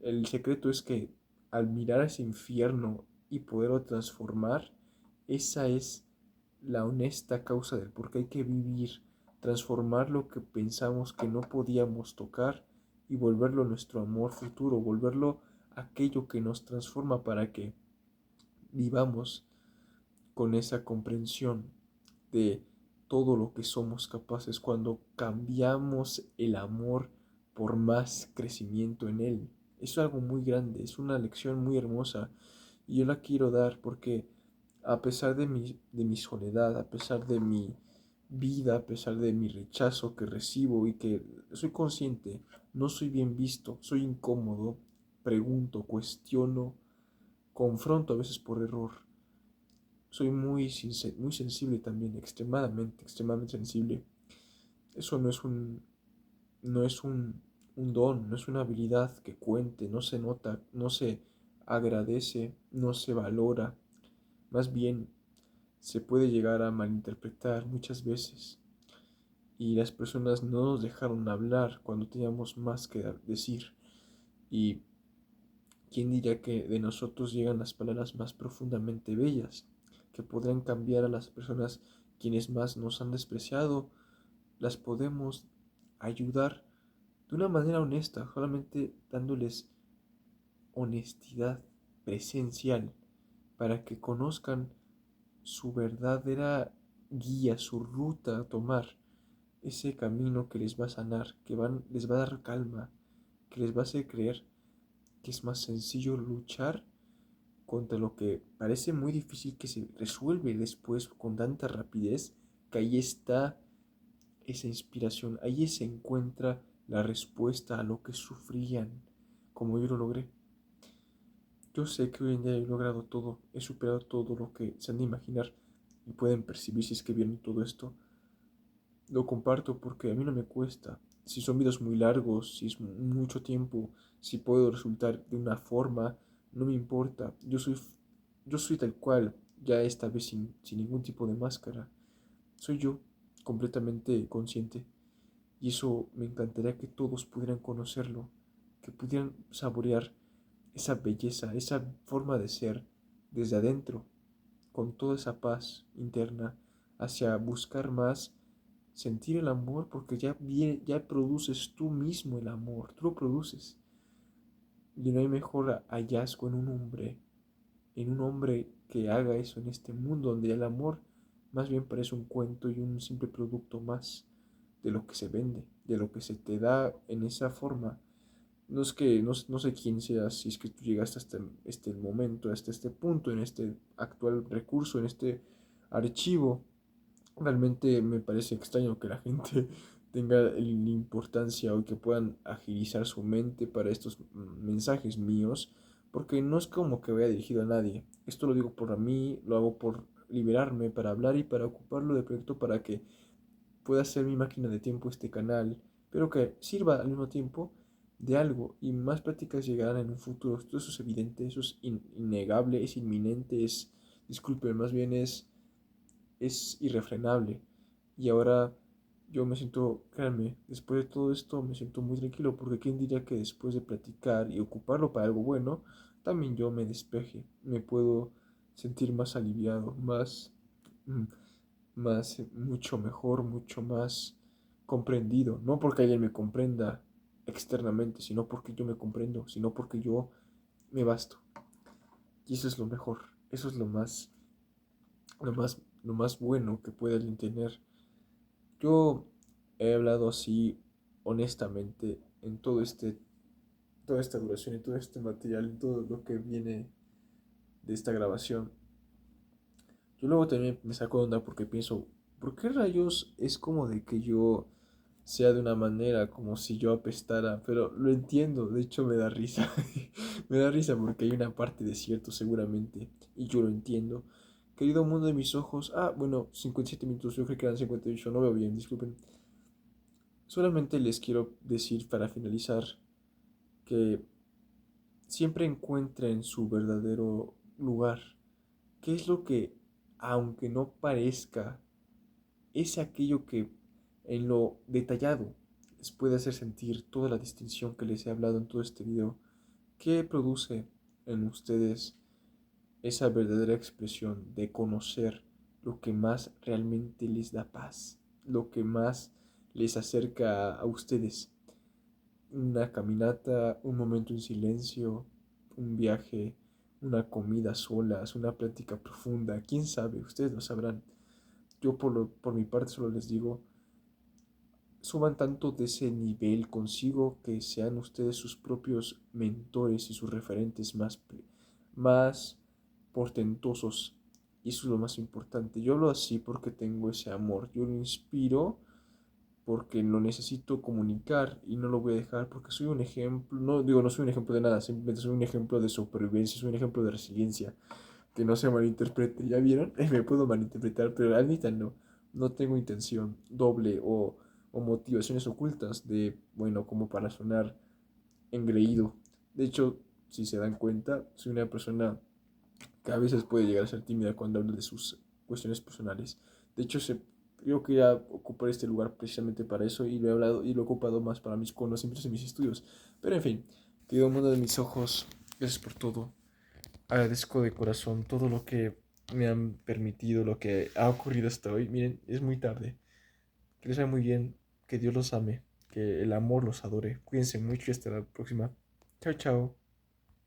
el secreto es que al mirar ese infierno y poderlo transformar, esa es la honesta causa del por qué hay que vivir, transformar lo que pensamos que no podíamos tocar y volverlo nuestro amor futuro, volverlo aquello que nos transforma para que vivamos con esa comprensión de todo lo que somos capaces cuando cambiamos el amor por más crecimiento en él. Es algo muy grande, es una lección muy hermosa y yo la quiero dar porque a pesar de mi soledad, a pesar de mi vida, a pesar de mi rechazo que recibo y que soy consciente, no soy bien visto, soy incómodo, pregunto, cuestiono, confronto a veces por error. Soy muy sensible también, extremadamente sensible. Eso no es un don, no es una habilidad que cuente, no se nota, no se agradece, no se valora. Más bien, se puede llegar a malinterpretar muchas veces. Y las personas no nos dejaron hablar cuando teníamos más que decir. Y quién diría que de nosotros llegan las palabras más profundamente bellas, que podrán cambiar a las personas quienes más nos han despreciado, las podemos ayudar de una manera honesta, solamente dándoles honestidad presencial para que conozcan su verdadera guía, su ruta a tomar, ese camino que les va a sanar, les va a dar calma, que les va a hacer creer que es más sencillo luchar contra lo que parece muy difícil que se resuelve después con tanta rapidez, que ahí está esa inspiración, ahí se encuentra la respuesta a lo que sufrían, como yo lo logré. Yo sé que hoy en día he logrado todo, he superado todo lo que se han de imaginar y pueden percibir si es que vieron todo esto. Lo comparto porque a mí no me cuesta. si son videos muy largos, si es mucho tiempo, si puedo resultar de una forma, no me importa. Yo soy tal cual, ya esta vez sin ningún tipo de máscara. Soy yo, completamente consciente. Y eso me encantaría que todos pudieran conocerlo, que pudieran saborear esa belleza, esa forma de ser desde adentro, con toda esa paz interna, hacia buscar más, sentir el amor, porque ya produces tú mismo el amor, tú lo produces. Y no hay mejor hallazgo en un hombre que haga eso en este mundo donde el amor más bien parece un cuento y un simple producto más de lo que se vende, de lo que se te da en esa forma. No es que no sé quién seas, si es que tú llegaste hasta este momento, hasta este punto, en este actual recurso, en este archivo. Realmente me parece extraño que la gente tenga la importancia o que puedan agilizar su mente para estos mensajes míos, porque no es como que vaya dirigido a nadie. Esto lo digo por mí, lo hago por liberarme, para hablar y para ocuparlo de proyecto para que pueda ser mi máquina de tiempo este canal, pero que sirva al mismo tiempo de algo y más prácticas llegarán en un futuro. Todo eso es evidente, eso es innegable, es inminente, disculpe, más bien es irrefrenable. Y ahora yo me siento, créanme, después de todo esto me siento muy tranquilo, porque quién diría que después de platicar y ocuparlo para algo bueno, también yo me despeje, me puedo sentir más aliviado, mm, mucho mejor, mucho más comprendido. No porque alguien me comprenda externamente, sino porque yo me comprendo, sino porque yo me basto. Y eso es lo mejor, eso es lo más bueno que puede alguien tener. Yo he hablado así honestamente en toda esta duración y todo este material, en todo lo que viene de esta grabación. Yo luego también me saco de onda porque pienso, ¿por qué rayos es como de que yo sea de una manera, como si yo apestara? Pero lo entiendo, de hecho me da risa. Me da risa porque hay una parte de cierto seguramente, y yo lo entiendo. Querido mundo de mis ojos, bueno, 57 minutos, yo creo que eran 58, no veo bien, disculpen. Solamente les quiero decir para finalizar que siempre encuentren su verdadero lugar. ¿Qué es lo que, aunque no parezca, es aquello que en lo detallado les puede hacer sentir toda la distinción que les he hablado en todo este video? ¿Qué produce en ustedes esa verdadera expresión de conocer lo que más realmente les da paz, lo que más les acerca a ustedes? Una caminata, un momento en silencio, un viaje, una comida solas, una plática profunda, quién sabe, ustedes lo sabrán. Yo por mi parte solo les digo, suban tanto de ese nivel consigo que sean ustedes sus propios mentores y sus referentes más portentosos. Y eso es lo más importante. Yo hablo así porque tengo ese amor. Yo lo inspiro porque lo necesito comunicar y no lo voy a dejar porque soy un ejemplo, no digo, no soy un ejemplo de nada, simplemente soy un ejemplo de supervivencia, soy un ejemplo de resiliencia, que no se malinterprete, ¿ya vieron? Me puedo malinterpretar, pero admitan, no tengo intención doble o motivaciones ocultas de, bueno, como para sonar engreído. De hecho, si se dan cuenta, soy una persona que a veces puede llegar a ser tímida cuando habla de sus cuestiones personales. De hecho, creo que ya ocupar este lugar precisamente para eso y lo he hablado y lo he ocupado más para mis conocimientos y mis estudios. Pero en fin, querido mundo de mis ojos, gracias por todo. Agradezco de corazón todo lo que me han permitido, lo que ha ocurrido hasta hoy. Miren, es muy tarde. Que les vaya muy bien, que Dios los ame, que el amor los adore. Cuídense mucho y hasta la próxima. Chao, chao.